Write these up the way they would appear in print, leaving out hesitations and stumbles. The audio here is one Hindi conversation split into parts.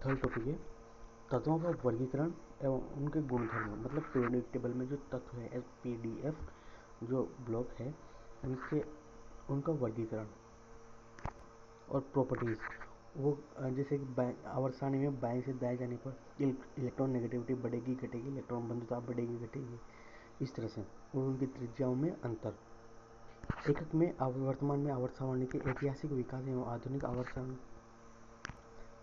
थर्ड टॉपिक है तत्वों का वर्गीकरण एवं उनके गुणधर्म, मतलब पीरियोडिक टेबल में जो तत्व है एसपीडीएफ जो ब्लॉक है उनका वर्गीकरण और प्रॉपर्टीज़। वो जैसे कि आवर्त सारणी में बाएं से दाएं जाने पर इलेक्ट्रॉन नेगेटिविटी बढ़ेगी घटेगी, इलेक्ट्रॉन बंधुता बढ़ेगी घटेगी, इस तरह से। और उनकी त्रिज्याओं में अंतर। एकक में वर्तमान में आवर्त सारणी के ऐतिहासिक विकास एवं आधुनिक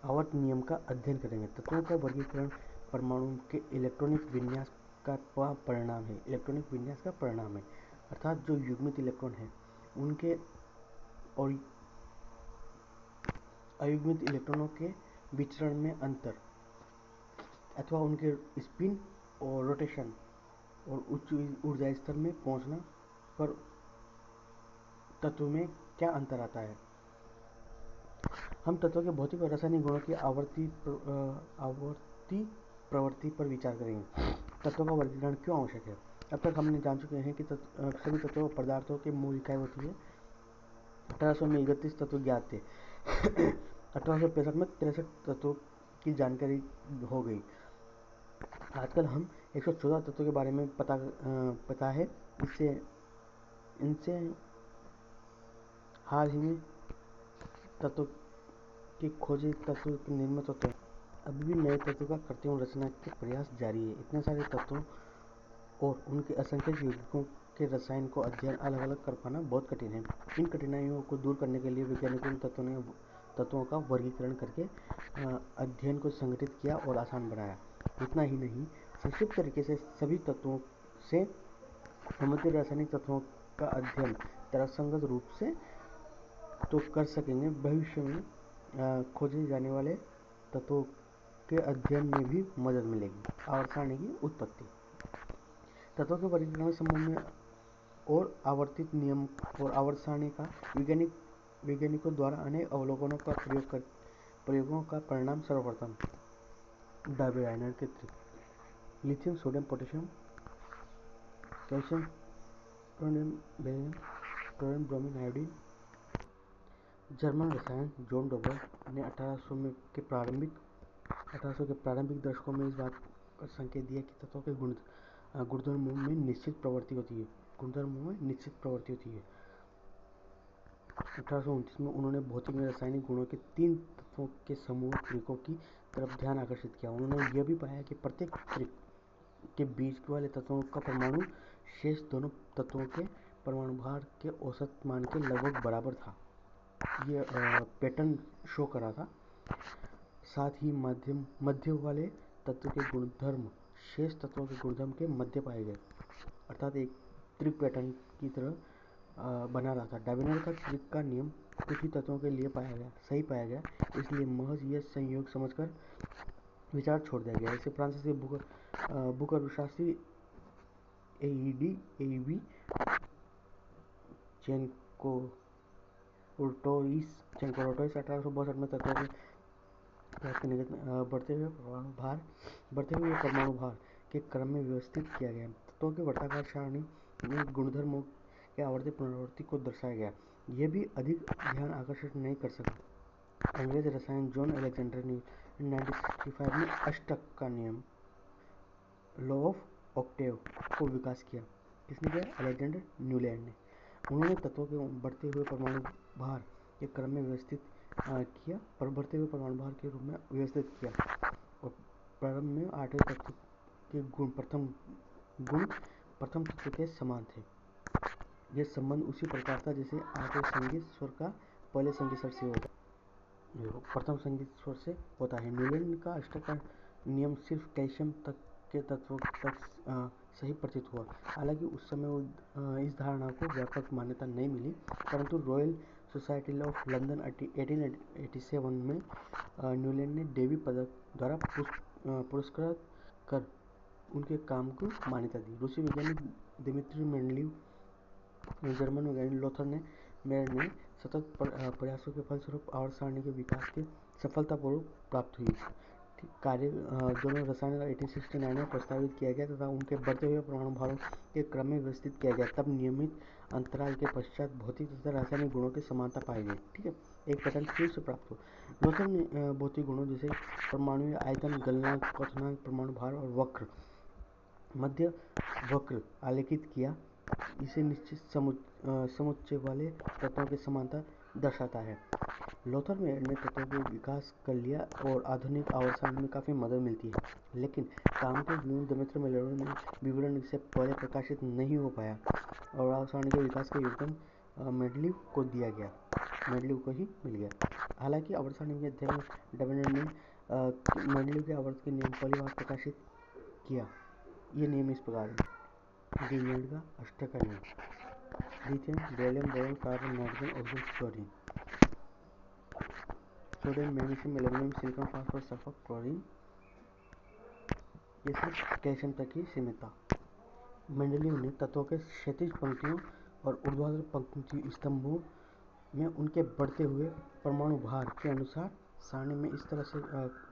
आवर्त नियम का अध्ययन करेंगे। तत्वों का वर्गीकरण परमाणु के इलेक्ट्रॉनिक विन्यास का परिणाम है, इलेक्ट्रॉनिक विन्यास का परिणाम है, अर्थात जो युग्मित इलेक्ट्रॉन है उनके और अयुग्मित इलेक्ट्रॉनों के विचरण में अंतर अथवा उनके स्पिन और रोटेशन और उच्च ऊर्जा स्तर में पहुंचना पर तत्व में क्या अंतर आता है। हम तत्वों के भौतिक और रासायनिक गुणों की आवर्ती प्रवृत्ति पर विचार करेंगे। तत्वों का वर्गीकरण क्यों आवश्यक है। अब तक हमने जान चुके हैं कि सभी तत्वों और पदार्थों के मूल इकाई होती है। 1800 में 31 तत्व ज्ञात थे। 1865 में 63 तत्वों की जानकारी हो गई। आजकल हम 114 तत्वों के बारे में पता है। इनसे हाल ही में तत्व की खोजी तत्व के निर्मित होते हैं। अभी भी नए तत्व का कृत्रिम रचना के प्रयास जारी है। इतने सारे तत्वों और उनके असंख्य यौगिकों के रसायन को अध्ययन अलग अलग कर पाना बहुत कठिन है। इन कठिनाइयों को दूर करने के लिए वैज्ञानिकों ने तत्वों का वर्गीकरण करके अध्ययन को संगठित किया और आसान बनाया। इतना ही नहीं, संक्षिप्त तरीके से सभी तत्वों से संबंधित रासायनिक तत्वों का अध्ययन तर्कसंगत रूप से तो कर सकेंगे, भविष्य में खोजे जाने वाले तत्वों के अध्ययन में भी मदद मिलेगी। आवर्त सारणी की उत्पत्ति। तत्वों के वर्गीकरण संबंध में और आवर्तित नियम और आवर्त सारणी का वैज्ञानिकों द्वारा अनेक अवलोकनों का प्रयोगों का परिणाम सर्वप्रथम डायबेराइनर के lithium sodium potassium calcium chromium barium chlorine bromine iodine. German रसायन जॉन डोबर ने 1800 के प्रारंभिक दशकों में इस बात का संकेत दिया कि तत्वों के गुणधर्मों में निश्चित प्रवृत्ति होती है। 1829 में उन्होंने भौतिक में रासायनिक गुणों के 3 तत्वों के समूह त्रिकों की तरफ ध्यान आकर्षित किया। उन्होंने यह भी पाया कि प्रत्येक त्रिक के बीच वाले तत्वों का परमाणु शेष दोनों तत्वों के परमाणु भार के औसत मान के लगभग बराबर था। यह पैटर्न शो करा था। साथ ही मध्य वाले तत्व के गुणधर्म शेष तत्वों के गुणधर्म के मध्य पाए गए, अर्थात एक त्रिक पैटर्न की तरह बना रहा था। डायबेराइनर का त्रिक का नियम कुछ ही तत्वों के लिए सही पाया गया, इसलिए महज यह संयोग समझकर विचार छोड़ दिया गया। इसे फ्रांसीसी भूगर्भशास्त्री एईबी चेनकोरोटोइस 1862 में तत्वों के बढ़ते हुए परमाणु भार के क्रम में व्यवस्थित किया गया। तत्वों के वर्ताकार सारणी में गुणधर्मों के आवर्ती पुनरावृत्ति को दर्शाया गया। यह भी अधिक ध्यान आकर्षित नहीं कर सका। अंग्रेज रसायन जॉन अलेक्जेंडर ने 1965 में अष्टक का नियम लॉ ऑफ ऑक्टेव को विकास किया। किसने किया? अलेक्जेंडर न्यूलैंड ने। उन्होंने तत्वों के बढ़ते हुए परमाणु भार के क्रम में बढ़ते हुए परमाणु भार के रूप में व्यवस्थित किया और प्रारंभ में 8वें तत्व के गुण प्रथम तत्व के समान थे। यह संबंध उसी प्रकार था जैसे 8वें संगीत स्वर का पहले संगीत स्वर से प्रथम संगीत स्वर से होता है। न्यूलैंड का अष्टक का नियम सिर्फ कैल्शियम तक के तत्वों तक सही प्रतीत हुआ। हालांकि उस समय इस धारणा को व्यापक मान्यता नहीं मिली, परंतु रॉयल सोसाइटी ऑफ लंदन 1887 में न्यूलैंड ने डेवी पदक द्वारा पुरस्कृत कर उनके काम को मान्यता दी। रूसी वैज्ञानिक दिमित्री मेंडलीव, जर्मन वैज्ञानिक लोथर मेयर ने सतत प्रयासों के फलस्वरूप आवर्त सारणी के विकास के सफलतापूर्वक प्राप्त हुई। कार्य दोनों रसायन 1869 में प्रस्तावित किया गया तथा उनके बढ़ते हुए परमाणु भारों के क्रम में व्यवस्थित किया गया। तब नियमित अंतराल के पश्चात भौतिक तथा रासायनिक गुणों की समानता पाई गई। ठीक है, एक पैटर्न फिर से प्राप्त हो। लोथर ने भौतिक गुणों जैसे परमाणु आयतन, गलनांक, क्वथनांक, परमाणु भार और वक्र मध्य वक्र आलेखित किया। इसे निश्चित समुच्चय वाले तत्वों की समानता दर्शाता है। लोथर मेयर ने तत्वों को विकास कर लिया और आधुनिक आवर्त में काफ़ी मदद मिलती है, लेकिन काम के व्यून दिमित्र मेलेरो ने विवरण इससे पहले प्रकाशित नहीं हो पाया और आवर्त के विकास का योगदान मेंडलीव को दिया गया, मेंडलीव को ही मिल गया। हालांकि आवर्त के अध्ययन में डेवेनर ने मेंडलीव के आवर्त के नियम पहली बार प्रकाशित किया। ये नियम इस प्रकार है: डी का अष्टक का नियम, lithium, beryllium, boron, carbon, nitrogen, oxygen, fluorine, sodium, magnesium, aluminium, silicon, phosphorus, sulphur, chlorine, ये सब कैल्शियम तक ही सीमित था। मेंडलीव ने तत्वों के क्षैतिज पंक्तियों और ऊर्ध्वाधर पंक्ति स्तंभों में उनके बढ़ते हुए परमाणु भार के अनुसार सारणी में इस तरह से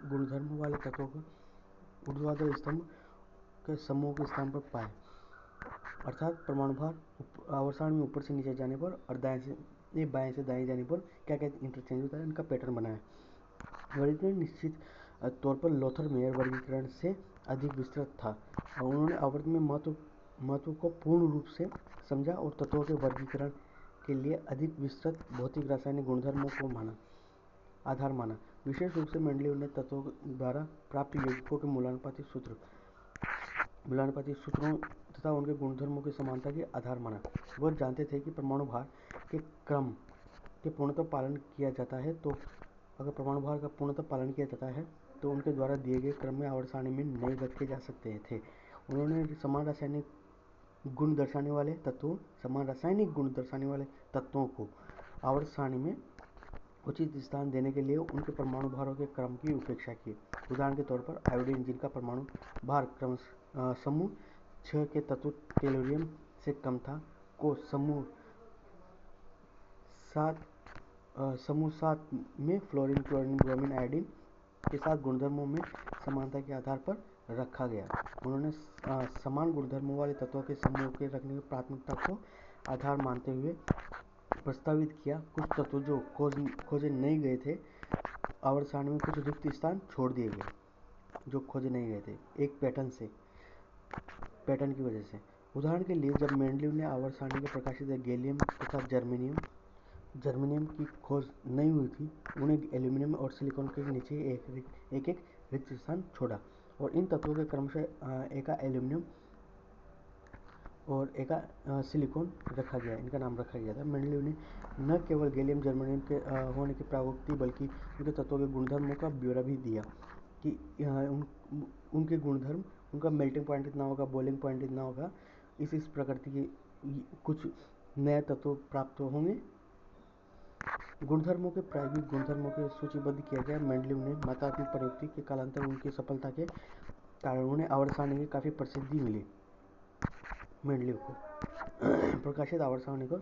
गुणधर्मों वाले तत्वों को ऊर्ध्वाधर स्तंभ के समूह के स्थान पर पाए, अर्थात परमाणु भार आवर्त में ऊपर से नीचे जाने पर और बाएं से दाएं जाने पर क्या क्या इंटरचेंज होता है, इनका पैटर्न बनाया। वर्गीकरण निश्चित तौर पर लोथर मेयर वर्गीकरण से अधिक विस्तृत था और उन्होंने आवर्त में महत्व को पूर्ण रूप से समझा और तत्वों के वर्गीकरण के लिए अधिक विस्तृत भौतिक रासायनिक गुणधर्मों को आधार माना। विशेष रूप से मेंडलीव ने तत्वों द्वारा प्राप्त यौगिकों के मूलानुपाती सूत्रों तथा उनके गुणधर्मों की समानता के आधार माना। वह जानते थे कि परमाणु भार के क्रम के पूर्णतः पालन किया जाता है, तो अगर परमाणु भार का पूर्णतः पालन किया जाता है तो उनके द्वारा दिए गए क्रम में आवर्त सारणी में नहीं रखे जा सकते थे। उन्होंने समान रासायनिक गुण दर्शाने वाले तत्वों को आवर्त सारणी में उचित स्थान देने के लिए उनके परमाणु भारों के क्रम की उपेक्षा की। उदाहरण के तौर पर आयोडीन, जिनका परमाणु भार समूह 6 के तत्व टेलोरियम से कम था, को समूह 7 में फ्लोरीन, क्लोरीन, ब्रोमीन, आयोडीन के साथ गुणधर्मों में समानता के आधार पर रखा गया। उन्होंने समान गुणधर्मों वाले तत्वों के समूह के रखने की प्राथमिकता को आधार मानते हुए प्रस्तावित किया। कुछ तत्व जो खोजे नहीं गए थे, आवर्त सारणी में कुछ रिक्त स्थान छोड़ दिए गए जो खोजे नहीं गए थे, एक पैटर्न की वजह से। उदाहरण के लिए, जब मेंडलीव ने आवर्त सारणी के प्रकाशित गैलियम तथा जर्मेनियम की खोज नहीं हुई थी, उन्हें एल्यूमिनियम और सिलिकॉन के नीचे एक रिक्त स्थान छोड़ा और इन तत्वों के क्रम से एका एल्यूमिनियम और एका सिलिकॉन रखा गया, इनका नाम रखा गया था। मेंडलीव ने न केवल गैलियम जर्मेनियम के होने की प्रागोक्ति बल्कि उनके तत्वों के गुणधर्मों का ब्यौरा भी दिया कि उनके गुणधर्म, उनका मेल्टिंग पॉइंट इतना होगा, बॉइलिंग पॉइंट इतना होगा, इस प्रकृति के कुछ नए तत्व प्राप्त होंगे। गुणधर्मों के प्रायोगिक गुणधर्मों को सूचीबद्ध किया गया। मेंडलीव ने मात्रात्मक प्रयुक्ति के कालांतर उनकी सफलता के कारण उन्हें आवर्त सारणी की काफ़ी प्रसिद्धि मिली। मेंडलीव को प्रकाशित आवर्त सारणी को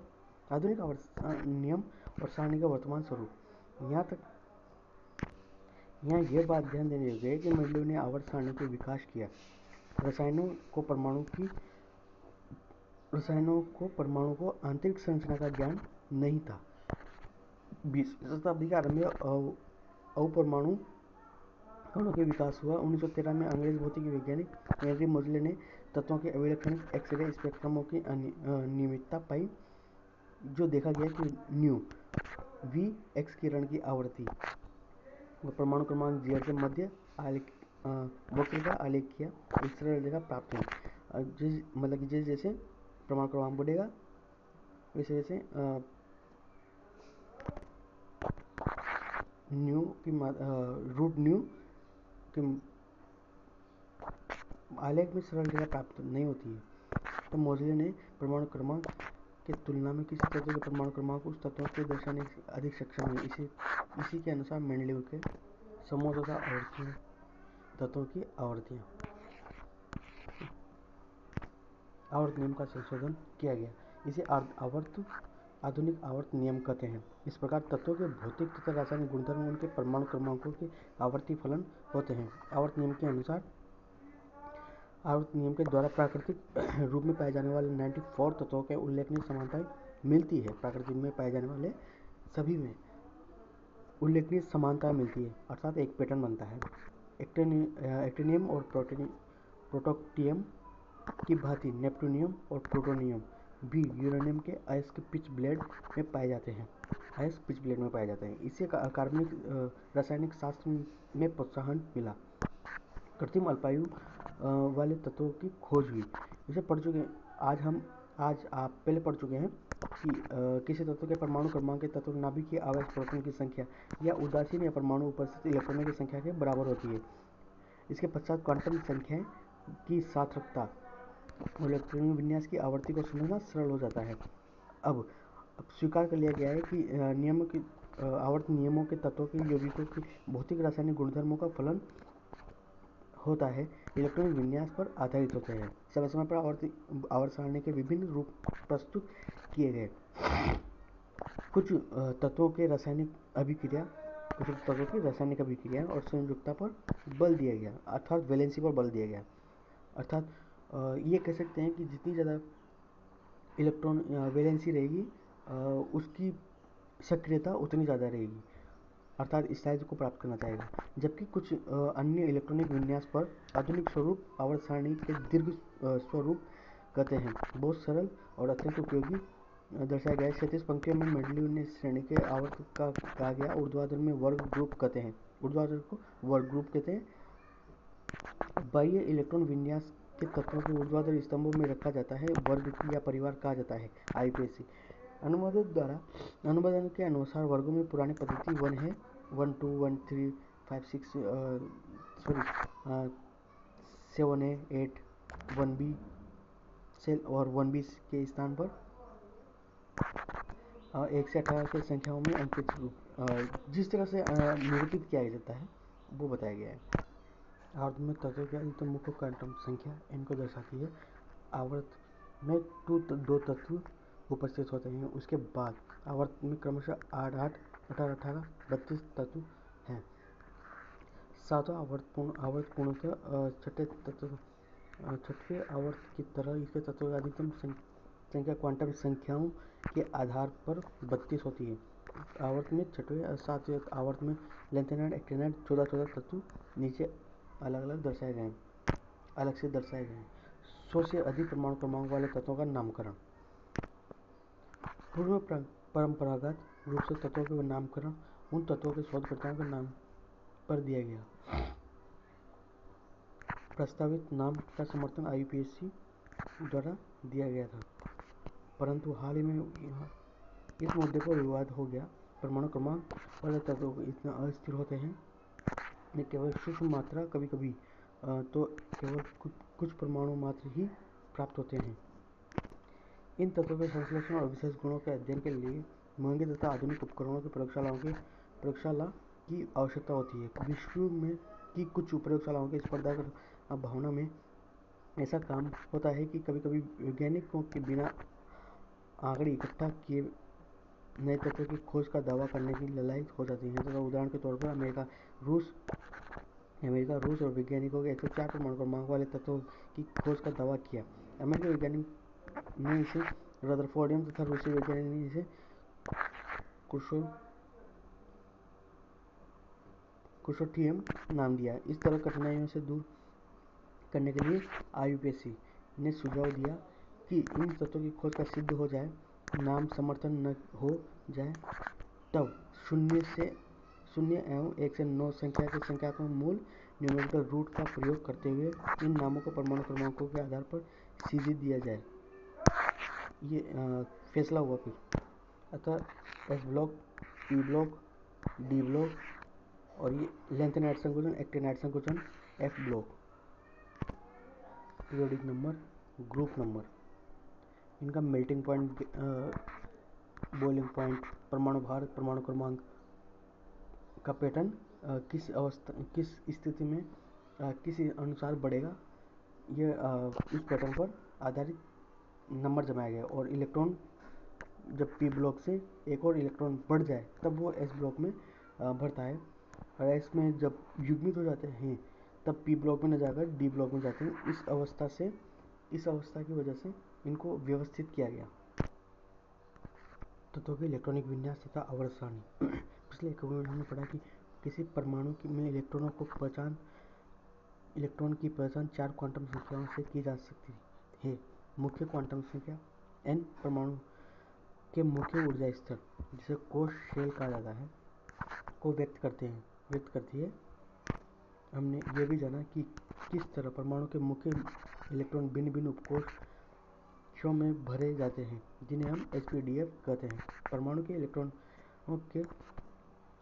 आधुनिक आवर्त नियम और सारणी का वर्तमान स्वरूप। यहाँ यह बात ध्यान देने योग्य है कि मेंडलीव ने आवर्त सारणी के विकास किया। रसायनों को परमाणु को आंतरिक संरचना का ज्ञान नहीं था। 20वीं शताब्दी के आरंभ में अपरमाणु कणों के विकास हुआ। 1913 में अंग्रेज भौतिक वैज्ञानिक हेनरी मोजले ने तत्वों के अभिलक्षणिक एक्स-रे स्पेक्ट्रमों की अनियमितता पाई, जो देखा गया कि न्यू वी एक्स किरण की आवृत्ति व परमाणु क्रमांक जीआर के मध्य वक्र का आलेख किया। एक सरल रेखा प्राप्त हुई, मतलब कि जैसे जैसे परमाणु क्रमांक बढ़ेगा वैसे वैसे रूट न्यू के आलेख में सरल रेखा प्राप्त नहीं होती है। तो मोजले ने परमाणु क्रमांक की तुलना में किसी तत्व के परमाणु क्रमांक उस तत्व के दर्शाने से अधिक सक्षम है। इसी के अनुसार मेंडलीव के समूह तथा आवर्तियों तत्वों की आवर्तियाँ आवर्त नियम का संशोधन किया गया। इसे आधुनिक आवर्त नियम कहते हैं। इस प्रकार तत्वों के भौतिक तथा रासायनिक गुणधर्म उनके परमाणु क्रमांकों के आवर्ती फलन होते हैं। आवर्त नियम के अनुसार आवर्त नियम के द्वारा प्राकृतिक रूप में पाए जाने वाले 94 तत्वों के उल्लेखनीय समानताएं मिलती है। प्राकृतिक में पाए जाने वाले सभी में उल्लेखनीय समानता मिलती है, अर्थात एक पैटर्न बनता है। एक्टिनियम और प्रोटोक्टियम की भांति नेप्टूनियम और प्लूटोनियम भी यूरेनियम के अयस्क पिच ब्लेड में पाए जाते हैं। इससे कार्बनिक रासायनिक शास्त्र में प्रोत्साहन मिला। कृत्रिम अल्पायु वाले तत्वों की खोज हुई। इसे पढ़ चुके हैं आज आप पहले पढ़ चुके हैं कि किसी तत्व के परमाणु क्रमांक के तत्व नाभिकीय आवेश प्रोटॉन की संख्या या उदासीन या परमाणु उपस्थित इलेक्ट्रॉनों की संख्या के बराबर होती है। इसके पश्चात क्वांटम संख्या की सार्थकता और इलेक्ट्रॉनिक विन्यास की आवृत्ति को समझना सरल हो जाता है। अब स्वीकार कर लिया गया है कि आवर्त नियमों के तत्वों के यौगिकों की भौतिक रासायनिक गुणधर्मों का फलन होता है, इलेक्ट्रॉनिक विन्यास पर आधारित होते हैं। समय समय पर आवर्त सारणी के विभिन्न रूप प्रस्तुत किए गए। कुछ तत्वों की रासायनिक अभिक्रिया और संयुक्तता पर बल दिया गया, अर्थात वैलेंसी पर बल दिया गया। अर्थात ये कह सकते हैं कि जितनी ज़्यादा इलेक्ट्रॉन वैलेंसी रहेगी उसकी सक्रियता उतनी ज़्यादा रहेगी, अर्थात इस साइज को प्राप्त करना चाहेगा। जबकि कुछ अन्य इलेक्ट्रॉनिक विन्यास पर आधुनिक स्वरूप आवर्त सारणी के दीर्घ स्वरूप कहते हैं बहुत सरल और अत्यंत उपयोगी दर्शाया गया है। 36 पंक्तियों में मेंडलीव श्रेणी के आवर्त का कहा गया। ऊर्ध्वाधर में वर्ग ग्रुप कहते हैं, ऊर्ध्वाधर को वर्ग ग्रुप कहते हैं। बाह्य इलेक्ट्रॉन विन्यास के तत्वों को ऊर्ध्वाधर स्तंभों में रखा जाता है, वर्ग या परिवार कहा जाता है, IUPAC। अनुबंध के अनुसार वर्गों में पुरानी पद्धति 1 है, 1 2 1 3 5 6 7A 8 1B सेल और 1B के स्थान पर 1 से 18 के संख्याओं में अंकित रूप जिस तरह से निरूपित किया जाता है वो बताया गया है। आवर्त में तत्वों की अधिकतम मुख्य क्वांटम संख्या इनको दर्शाती है। आवर्त में दो तत्व उपस्थित होते हैं, उसके बाद आवर्त में क्रमशः 8 8 18 18 32 तत्व हैं। सातवां आवर्त पूर्णतः छठवें आवर्त की तरह इसके तत्वों की अधिकतम संख्या क्वांटम संख्याओं के आधार पर 32 होती है। आवर्त में छठवें और सातवें आवर्त में लेंथेनाइड एक्टिनाइड 14 तत्व नीचे अलग से दर्शाए गए हैं। 100 से अधिक परमाणु क्रमांक वाले तत्वों का नामकरण। पूर्व परंपरागत रूप से तत्वों के नामकरण उन तत्वों के शोधकर्ताओं के नाम पर दिया गया। प्रस्तावित नाम का समर्थन IUPAC द्वारा दिया गया था, परंतु हाल ही में इस मुद्दे पर विवाद हो गया। परमाणु क्रमांक वाले तत्वों इतना अस्थिर होते हैं ये केवल सूक्ष्म मात्रा, कभी कभी तो केवल कुछ परमाणु मात्र ही प्राप्त होते हैं। इन तत्वों के संश्लेषण और विशेष गुणों के अध्ययन के लिए महंगे तथा आधुनिक उपकरणों की प्रयोगशाला की आवश्यकता होती है। विश्व में की कुछ प्रयोगशालाओं की स्पर्धा भावना में ऐसा काम होता है कि कभी कभी वैज्ञानिकों के बिना आंकड़े इकट्ठा किए नए तत्वों की खोज का दावा करने की लड़ाई हो जाती है। तथा उदाहरण के तौर पर अमेरिका रूस और वैज्ञानिकों के 104 परमाणु क्रमांक वाले तत्वों की खोज का दावा किया। अमेरिकी वैज्ञानिक ने इसे रदरफोर्डियम तथा रूसी वैज्ञानिक ने इसे क्रुशोथियम नाम दिया। इस तरह कठिनाइयों से दूर करने के लिए IUPAC ने सुझाव दिया कि इन तत्वों की खोज का सिद्ध हो जाए, नाम समर्थन न हो जाए, तब 0 एवं 1 से 9 संख्या के संख्यात्मक मूल न्यूमेरिकल रूट का प्रयोग करते हुए इन नामों को परमाणु क्रमांकों के आधार पर सीधे दिया जाए। ये फैसला हुआ फिर। अतः S block, P block, D block और ये लेंथेनाइड संकोचन, एक्टिनाइड संकोचन F block. Periodic number, group number, इनका मेल्टिंग पॉइंट, बॉइलिंग पॉइंट, परमाणु भार, परमाणु क्रमांक का पैटर्न किस स्थिति में किस अनुसार बढ़ेगा, यह इस पैटर्न पर आधारित नंबर जमाया गया। और इलेक्ट्रॉन जब P ब्लॉक से एक और इलेक्ट्रॉन बढ़ जाए तब वो S ब्लॉक में भरता है, और S में जब युग्मित हो जाते हैं तब P ब्लॉक में न जाकर D ब्लॉक में जाते हैं। इस अवस्था की वजह से इनको व्यवस्थित किया गया। तत्वों के इलेक्ट्रॉनिक विन्यास तथा आवर्त सारणी। पिछले एक में हमने पढ़ा कि किसी परमाणु की में इलेक्ट्रॉन की पहचान 4 क्वांटम संख्याओं से की जा सकती है। मुख्य क्वांटम संख्या n परमाणु के मुख्य ऊर्जा स्तर, जिसे कोश शेल कहा जाता है, को व्यक्त करती है। हमने ये भी जाना कि किस तरह परमाणु के मुख्य इलेक्ट्रॉन भिन्न भिन्न उपकोशों में भरे जाते हैं, जिन्हें हम HPDF कहते हैं। परमाणु के इलेक्ट्रॉनों के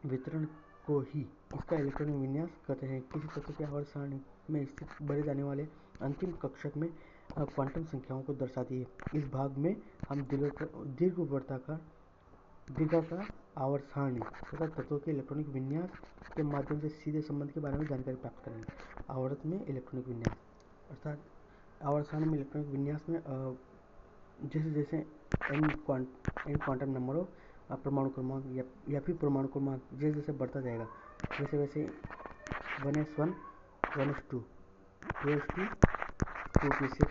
वितरण को ही इसका इलेक्ट्रॉनिक विन्यास कहते हैं। किसी तत्व के आवर्त सारणी में स्थित भरे जाने वाले अंतिम कक्षक में क्वांटम संख्याओं को दर्शाती है। इस भाग में हम दीर्घाकार आवर्त सारणी तथा तत्वों के इलेक्ट्रॉनिक विन्यास के माध्यम से सीधे संबंध के बारे में जानकारी प्राप्त करेंगे। आवर्त में इलेक्ट्रॉनिक विन्यास अर्थात आवर्त सारणी में इलेक्ट्रॉनिक विन्यास में जैसे जैसे n क्वांटम नंबर हो परमाणु क्रमांक या फिर परमाणु क्रमांक जैसे जैसे बढ़ता जाएगा, वैसे वैसे 1s1, 1s2, 2s2, 2p6,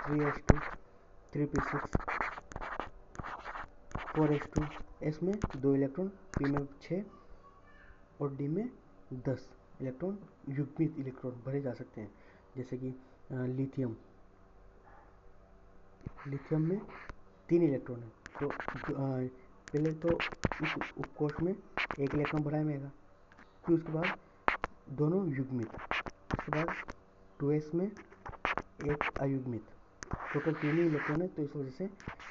3s2, 3p6, 4s2, s में 2 इलेक्ट्रॉन, p में 6 और d में 10 इलेक्ट्रॉन युग्मित इलेक्ट्रॉन भरे जा सकते हैं। जैसे कि लिथियम में 3 इलेक्ट्रॉन है, तो पहले तो इस उपकोश में 1 इलेक्ट्रॉन भरा जाएगा, फिर उसके बाद दोनों युग्मित, उसके बाद 2s में 1 अयुग्मित, टोटल 3 ही इलेक्ट्रॉन है, तो इस वजह से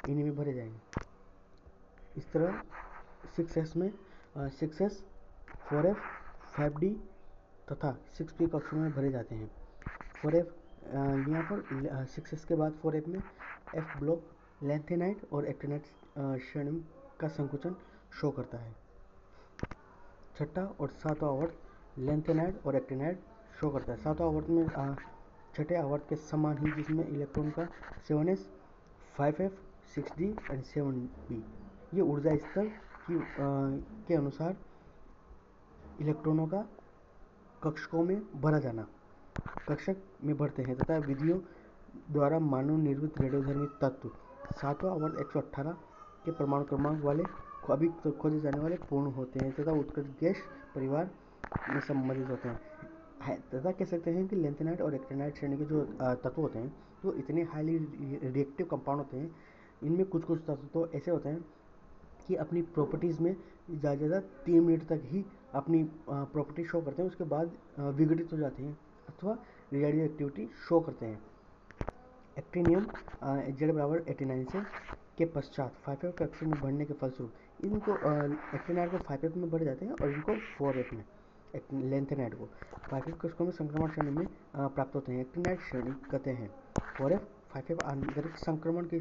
इन्हीं में भरे जाएंगे। इस तरह 6s में 6s, 4f, 5d तथा 6p कक्षों में भरे जाते हैं। 4f यहाँ पर 6s के बाद 4f में f ब्लॉक लैंथेनाइड और एक्टिनाइड श्रेणी का संकुचन शो करता है। छठा और सातवां आवर्त लैंथेनाइड और एक्टिनाइड शो करता है। सातवां आवर्त में छठे आवर्त के समान ही, जिसमें इलेक्ट्रॉन का 7s, 5f, 6d और 7p। ये ऊर्जा स्तर के अनुसार इलेक्ट्रॉनों का कक्षकों में भरा जाना कक्षक में भरते हैं तथा विधियों द्वारा मानव निर्मित रेडियोधर्मी तत्व 7वां आवर्त 118 के परमाणु क्रमांक वाले अभी तो खोजे जाने वाले पूर्ण होते हैं तथा उत्कृष्ट गैस परिवार में संबंधित होते हैं। तथा कह सकते हैं कि लैंथेनाइड और एक्टिनाइड श्रेणी के जो तत्व होते हैं वो इतने हाईली रिएक्टिव कंपाउंड होते हैं। इनमें कुछ तत्व तो ऐसे होते हैं कि अपनी प्रॉपर्टीज़ में ज़्यादा 3 मिनट तक ही अपनी प्रॉपर्टी शो करते हैं, उसके बाद विघटित हो जाते हैं अथवा रेडियो एक्टिविटी शो करते हैं। एक्टिनियम Z=89 से के पश्चात 5f कक्षक में बढ़ने के फलस्वरूप इनको एक्टिनाइड को 5f में बढ़ जाते हैं और इनको 4f में लैंथेनाइड को 5f कक्षकों में संक्रमण श्रेणी में प्राप्त होते हैं। एक्टिनाइड श्रेणी कहते हैं 4f 5f आंतरिक संक्रमण की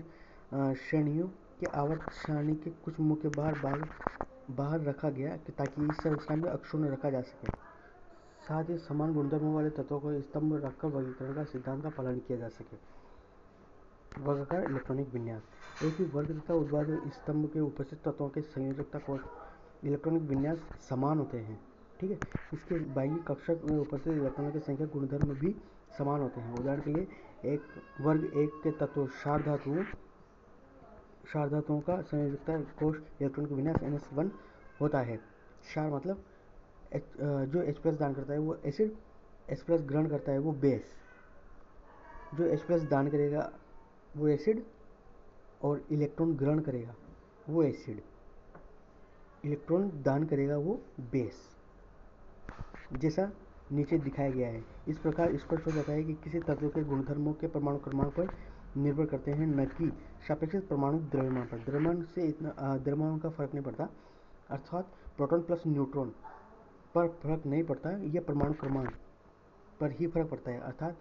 श्रेणियों के आवर्त सारणी के कुछ मुख्य बाहर रखा गया ताकि इस संरचना में अक्षुण्ण रखा जा सके। साथ ही समान गुणधर्मों वाले तत्वों को स्तंभ रखकर वर्गीकरण का सिद्धांत का पालन किया जा सके। वर्गाकार इलेक्ट्रॉनिक विन्यास एक ही वर्ग तथा ऊर्ध्वाधर स्तंभ के उपस्थित तत्वों के संयोजकता को इलेक्ट्रॉनिक विन्यास समान होते हैं। ठीक है, इसके बाह्य कक्षक में उपस्थित इलेक्ट्रॉनों की संख्या गुणधर्म भी समान होते हैं। उदाहरण के लिए एक वर्ग एक के तत्व क्षार धातुओं का संयोजकता कोश इलेक्ट्रॉन का विन्यास NS1 होता है। क्षार मतलब जो H+ दान करता है वो एसिड, H+ ग्रहण करता है वो बेस। जो H+ दान करेगा वो एसिड और इलेक्ट्रॉन ग्रहण करेगा वो एसिड, इलेक्ट्रॉन दान करेगा वो बेस, जैसा नीचे दिखाया गया है। इस प्रकार स्पष्ट हो जाता है कि किसी तत्व के गुणधर्मों के परमाणु क्रमांक पर निर्भर करते हैं, न कि सापेक्षिक परमाणु द्रव्यमान पर। द्रव्यमान का फर्क नहीं पड़ता, अर्थात प्रोटॉन प्लस न्यूट्रॉन पर फर्क नहीं पड़ता, यह परमाणु क्रमांक पर ही फर्क पड़ता है। अर्थात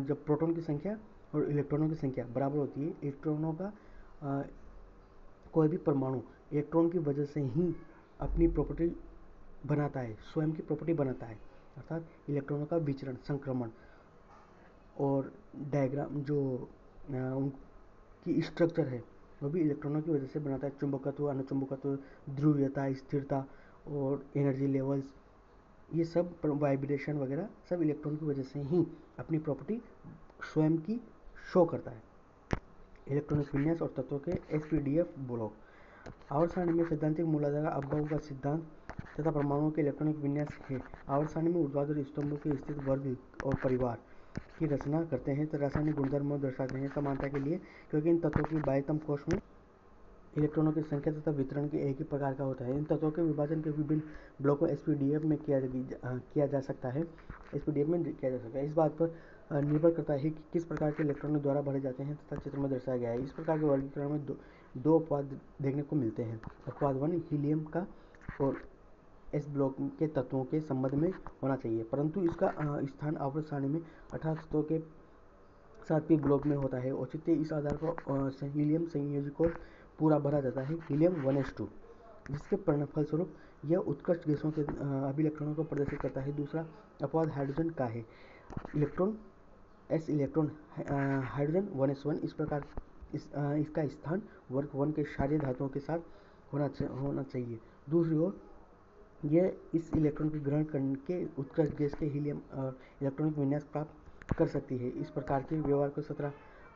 जब प्रोटॉन की संख्या और इलेक्ट्रॉनों की संख्या बराबर होती है, इलेक्ट्रॉनों का कोई भी परमाणु इलेक्ट्रॉन की वजह से ही अपनी प्रॉपर्टी बनाता है, स्वयं की प्रॉपर्टी बनाता है। अर्थात इलेक्ट्रॉनों का विचरण, संक्रमण और डायग्राम जो उनकी स्ट्रक्चर है वो भी इलेक्ट्रॉनों की वजह से बनाता है। चुंबकत्व, अनुचुंबकत्व, ध्रुवीयता, स्थिरता और एनर्जी लेवल्स, ये सब वाइब्रेशन वगैरह सब इलेक्ट्रॉन की वजह से ही अपनी प्रॉपर्टी स्वयं की शो करता है। इलेक्ट्रॉनिक विन्यास और तत्वों के HPDF ब्लॉक। आवर्त सारणी में सैद्धांतिक मूलाधार अभाव का सिद्धांत तथा परमाणुओं के इलेक्ट्रॉनिक विन्यास है। आवर्त सारणी में ऊर्ध्वाधर स्तंभों के स्थित वर्ग और परिवार की रचना करते हैं तो रासायनिक गुणधर्म दर्शाते हैं। समानता के लिए, क्योंकि इन तत्वों की बाह्यतम कोश में इलेक्ट्रॉनों की संख्या तथा वितरण के एक ही प्रकार का होता है। इन तत्वों के विभाजन के विभिन्न ब्लॉकों एसपीडीएफ में किया जा सकता है। इस बात पर निर्भर करता है कि किस प्रकार के इलेक्ट्रॉनों द्वारा भरे जाते हैं तथा चित्र में दर्शाया गया है। इस प्रकार के वर्गीकरण में दो अपवाद देखने को मिलते हैं। अपवाद 1 हीलियम का और एस ब्लॉक के तत्वों के संबंध में होना चाहिए, परंतु इसका स्थान आवर्त सारणी में 18 तत्वों के साथ पी ब्लॉक में होता है। औचित्य इस आधार पर हीलियम संयोजी कोश पूरा भरा जाता है हीलियम 1s2, जिसके फलस्वरूप यह उत्कृष्ट गैसों के अभिलक्षणों को प्रदर्शित करता है। दूसरा अपवाद हाइड्रोजन का है। इलेक्ट्रॉन हाइड्रोजन 1s1 इस प्रकार इसका स्थान वर्ग 1 के क्षारीय धातुओं के साथ होना चाहिए। दूसरी ओर यह इस इलेक्ट्रॉन को ग्रहण करके उत्कृष्ट गैस के हीलियम इलेक्ट्रॉनिक विन्यास प्राप्त कर सकती है। इस प्रकार के व्यवहार को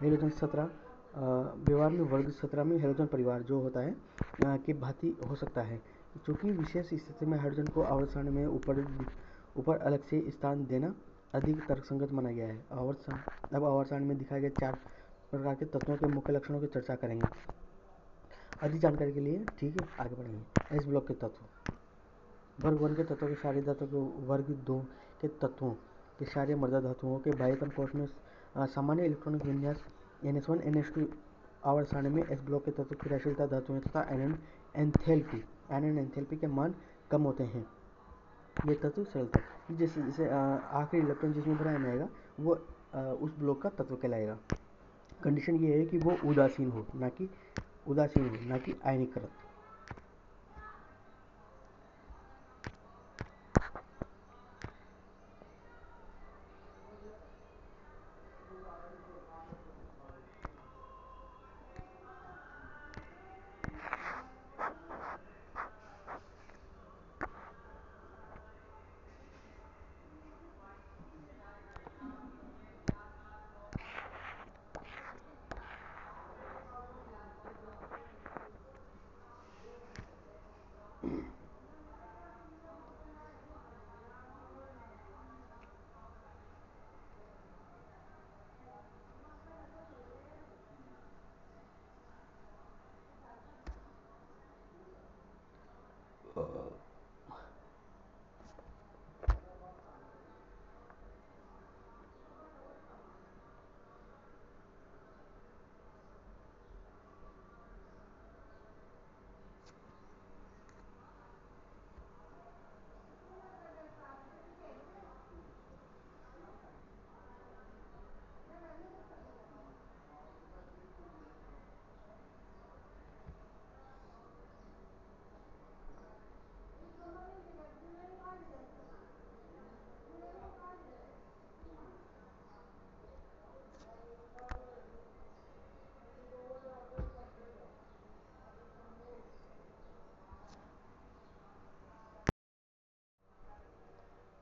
हेलोजन 17 व्यवहार में वर्ग 17 में हेलोजन परिवार जो होता है के भांति हो सकता है, क्योंकि विशेष स्थिति में हाइड्रोजन को आवर्त सारणी में ऊपर अलग से स्थान देना अधिक तर्कसंगत माना गया है। अब आवर्त सारणी में दिखाए गए 4 प्रकार के तत्वों के मुख्य लक्षणों की चर्चा करेंगे। अधिक जानकारी के लिए ठीक है आगे बढ़ेंगे। एस ब्लॉक के तत्व। वर्ग 1 के तत्वों के क्षारीय धातुओं के वर्ग 2 के तत्वों के क्षारीय मृदा धातुओं के बाह्यतम कोश में सामान्य इलेक्ट्रॉनिक विन्यास NS1 NS2 आवर्त सारणी में एस ब्लॉक के तत्व क्रियाशीलता धातुएं तथा आयनन एंथैल्पी के मान कम होते हैं। ये तत्व सरलता जैसे आखिरी इलेक्ट्रॉन जिसमें भरा आएगा वो उस ब्लॉक का तत्व कहलाएगा। कंडीशन ये है कि वो उदासीन हो ना कि आयनीकृत।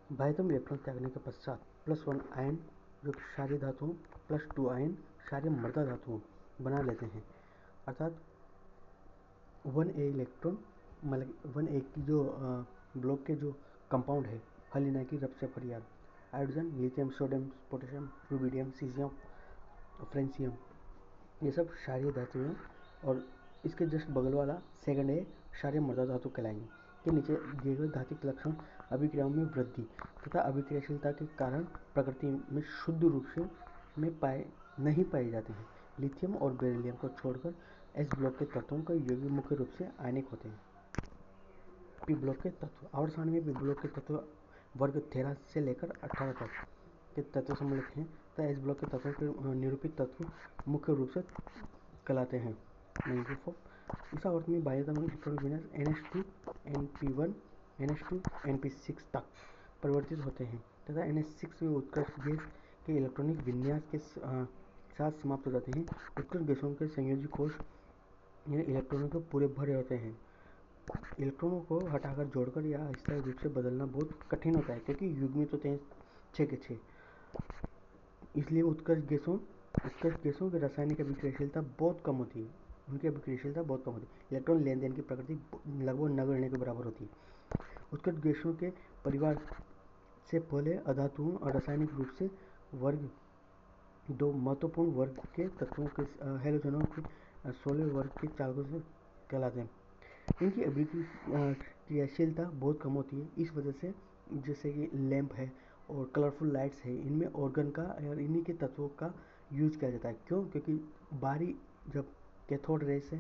बाह्यतम इलेक्ट्रॉन त्यागने के पश्चात +1 आयन जो क्षारीय धातुओं +2 आयन क्षारीय मृदा धातुओं बना लेते हैं, अर्थात 1A इलेक्ट्रॉन मतलब 1A की जो ब्लॉक के जो कंपाउंड है हलिना की रबसे फरियाद hydrogen lithium sodium potassium rubidium caesium francium ये सब क्षारीय धातु हैं और इसके जस्ट बगल वाला सेकंड ए क्षारीय मृदा धातु कहलाएंगे। के नीचे दिए गए घातिक लक्षण अभिक्रियाओं में वृद्धि तथा अभिक्रियाशीलता के कारण प्रकृति में शुद्ध रूप से नहीं पाए जाते हैं। लिथियम और बेरिलियम को छोड़कर एस ब्लॉक के तत्वों का यौगिक मुख्य रूप से आयनिक होते हैं। पी ब्लॉक के तत्व आवर्त सारणी में पी ब्लॉक के तत्व वर्ग 13 से लेकर 18 तक के तत्व सम्मिलित हैं तथा एस ब्लॉक के तत्वों के निरूपित तत्व मुख्य रूप से कहलाते हैं। इस आवर्त में बाह्यतम इलेक्ट्रॉनिक विन्यास NH2 NP1 NH2 NP6 तक परिवर्तित होते हैं तथा NH6 में उत्कृष्ट गैस के इलेक्ट्रॉनिक विन्यास के साथ समाप्त हो जाते हैं। उत्कृष्ट गैसों के संयोजी कोश इलेक्ट्रॉनों के पूरे भरे होते हैं। इलेक्ट्रॉनों को हटाकर जोड़कर या अस्थायी रूप से बदलना बहुत कठिन होता है क्योंकि युग्मित होते हैं 6 के 6। इसलिए उत्कृष्ट गैसों की रासायनिक अभिक्रियाशीलता बहुत कम होती है। इलेक्ट्रॉन लेन देन की प्रकृति लगभग नगण्य के बराबर होती है। उत्कृष्ट गैसों के परिवार से पहले अधातुओं और रासायनिक रूप से वर्ग दो महत्वपूर्ण वर्ग के तत्वों के हैलोजनों के 16 वर्ग के चालकों से कहलाते हैं। इनकी क्रियाशीलता बहुत कम होती है। इस वजह से जैसे कि लैंप है और कलरफुल लाइट्स है, इनमें ऑर्गन का और इन्हीं के तत्वों का यूज किया जाता है। क्यों? क्योंकि बाहरी जब कैथोड रे से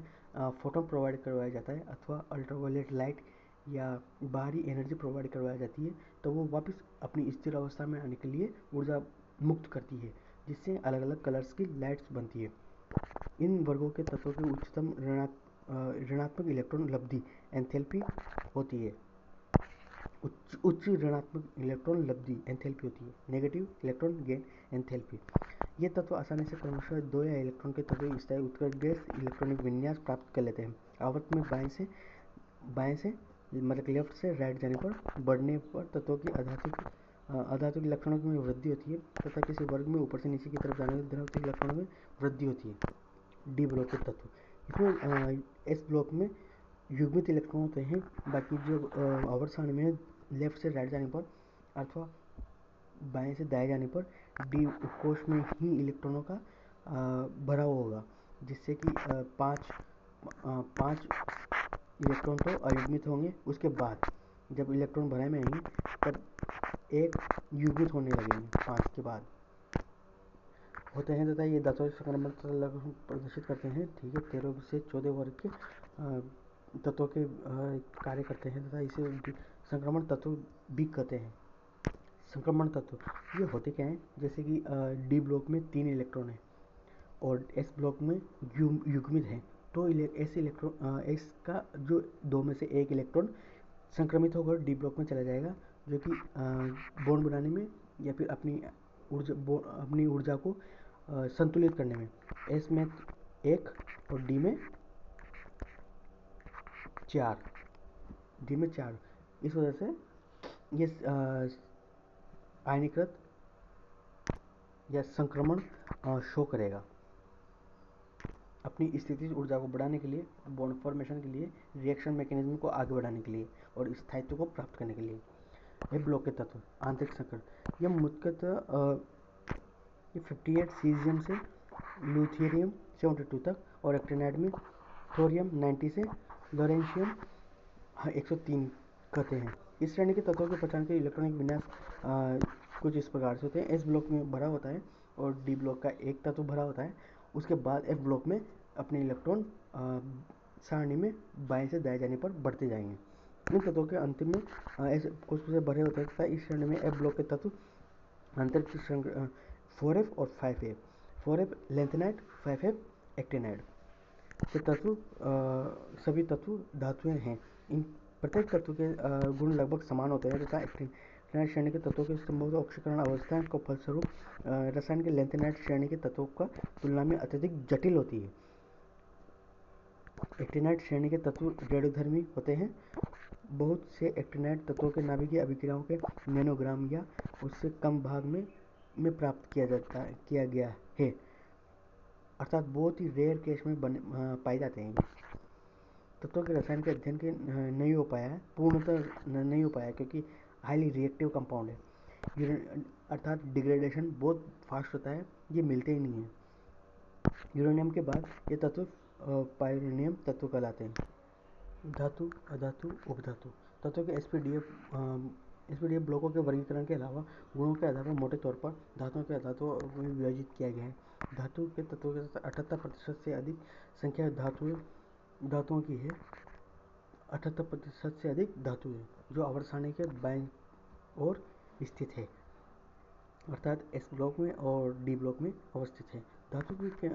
फोटोन प्रोवाइड करवाया जाता है अथवा अल्ट्रावायलेट लाइट या बाहरी एनर्जी प्रोवाइड करवाई जाती है, तो वो वापस अपनी स्थिर अवस्था में आने के लिए ऊर्जा मुक्त करती है, जिससे अलग अलग कलर्स की लाइट्स बनती है। इन वर्गों के तत्वों की उच्चतम ऋणात्मक इलेक्ट्रॉन लब्धि एंथैल्पी होती है। उच्च ऋणात्मक इलेक्ट्रॉन लब्धि एंथैल्पी होती है, नेगेटिव इलेक्ट्रॉन गेन एंथैल्पी। ये तत्व आसानी से क्रमशः दो या इलेक्ट्रॉन के तत्व स्थायी उत्कृष्ट गैस इलेक्ट्रॉनिक विन्यास प्राप्त कर लेते हैं। आवर्त में बाएं से मतलब लेफ्ट से राइट जाने पर बढ़ने पर तत्वों की अधातुक इलेक्ट्रॉनों में वृद्धि होती है तथा किसी वर्ग में ऊपर से नीचे की तरफ जाने पर धनात्मक इलेक्ट्रॉनों में वृद्धि होती है। डी ब्लॉक के तत्व, इसमें एस ब्लॉक में युग्मित इलेक्ट्रॉन होते हैं। बाकी जो आवर्त सारणी में लेफ्ट से राइट जाने पर अथवा बाएं से दाएं जाने पर डी कोश में ही इलेक्ट्रॉनों का भराव होगा, जिससे कि पाँच इलेक्ट्रॉन तो अयुग्मित होंगे। उसके बाद जब इलेक्ट्रॉन भराई में आएंगे तब एक युग्मित होने लगेंगे 5 के बाद होते हैं तथा ये धातु संक्रमण प्रदर्शित करते हैं। ठीक है, 13 से 14 वर्ग के तत्वों के कार्य करते हैं तथा इसे संक्रमण तत्व भी कहते हैं। संक्रमण तत्व ये होते क्या हैं? जैसे कि डी ब्लॉक में 3 इलेक्ट्रॉन है और एस ब्लॉक में युग्मित है, तो ऐसे इलेक्ट्रॉन एस का जो 2 में से 1 इलेक्ट्रॉन संक्रमित होकर डी ब्लॉक में चला जाएगा, जो कि बॉन्ड बनाने में या फिर अपनी ऊर्जा को संतुलित करने में। एस में 1 और डी में 4। इस वजह से ये आयनीकृत या संक्रमण शो करेगा। अपनी स्थिति ऊर्जा को बढ़ाने के लिए, बॉन्ड फॉर्मेशन के लिए, रिएक्शन मैकेनिज्म को आगे बढ़ाने के लिए और स्थायित्व को प्राप्त करने के लिए। ये ब्लॉक के तत्व आंतरिक संकरण, यह मुख्यतः 58 सीजियम से ल्यूथेरियम 72 तक और एक्टिनाइड में थोरियम 90 से लोरेंशियम 103 कहते हैं। इस श्रेणी के तत्वों के पहचान के इलेक्ट्रॉनिक विन्यास कुछ इस प्रकार से होते हैं। एस ब्लॉक में भरा होता है और डी ब्लॉक का एक तत्व भरा होता है। उसके बाद एफ ब्लॉक में अपने इलेक्ट्रॉन सारणी में बाएं से दाएं जाने पर बढ़ते जाएंगे। इन तत्वों के अंतिम में ऐसे कुछ से भरे होते हैं तथा इस श्रेणी में एफ ब्लॉक के तत्व अंतरिक्ष 4f और 5f, 4f lanthanide, 5f actinide के तत्व सभी तत्व धातुएं हैं। इन प्रत्येक तत्व के गुण लगभग समान होते हैं तथा एक्टिनाइड श्रेणी के तत्वों के संभवत ऑक्सीकरण अवस्था के फलस्वरूप रसायन के लेंथेनाइड श्रेणी के तत्वों का तुलना में अत्यधिक जटिल होती है। एक्टिनाइड श्रेणी के तत्व रेडियोधर्मी होते हैं। बहुत से एक्टिनाइड तत्वों के नाभिकीय अभिक्रियाओं के नैनोग्राम या उससे कम भाग में प्राप्त किया गया है, अर्थात बहुत ही रेयर केस में पाए जाते हैं। तत्वों के रसायन के अध्ययन के नहीं हो पाया है, पूर्णतः नहीं हो पाया, क्योंकि हाईली रिएक्टिव कंपाउंड है, अर्थात डिग्रेडेशन बहुत फास्ट होता है, ये मिलते ही नहीं है। यूरेनियम के बाद ये तत्व पाइरोनियम तत्व कहलाते हैं। धातु, अधातु, उपधातु तत्वों के एसपीडीएफ ब्लॉकों के वर्गीकरण के अलावा गुणों के आधार पर मोटे तौर पर धातुओं के धातुओं में विभाजित किया गया है। धातु के तत्वों के 78% से अधिक संख्या धातुओं की है। 78% से अधिक धातु है जो आवर्त सारणी के बाएं ओर स्थित है, अर्थात एस ब्लॉक में और डी ब्लॉक में अवस्थित है। धातु के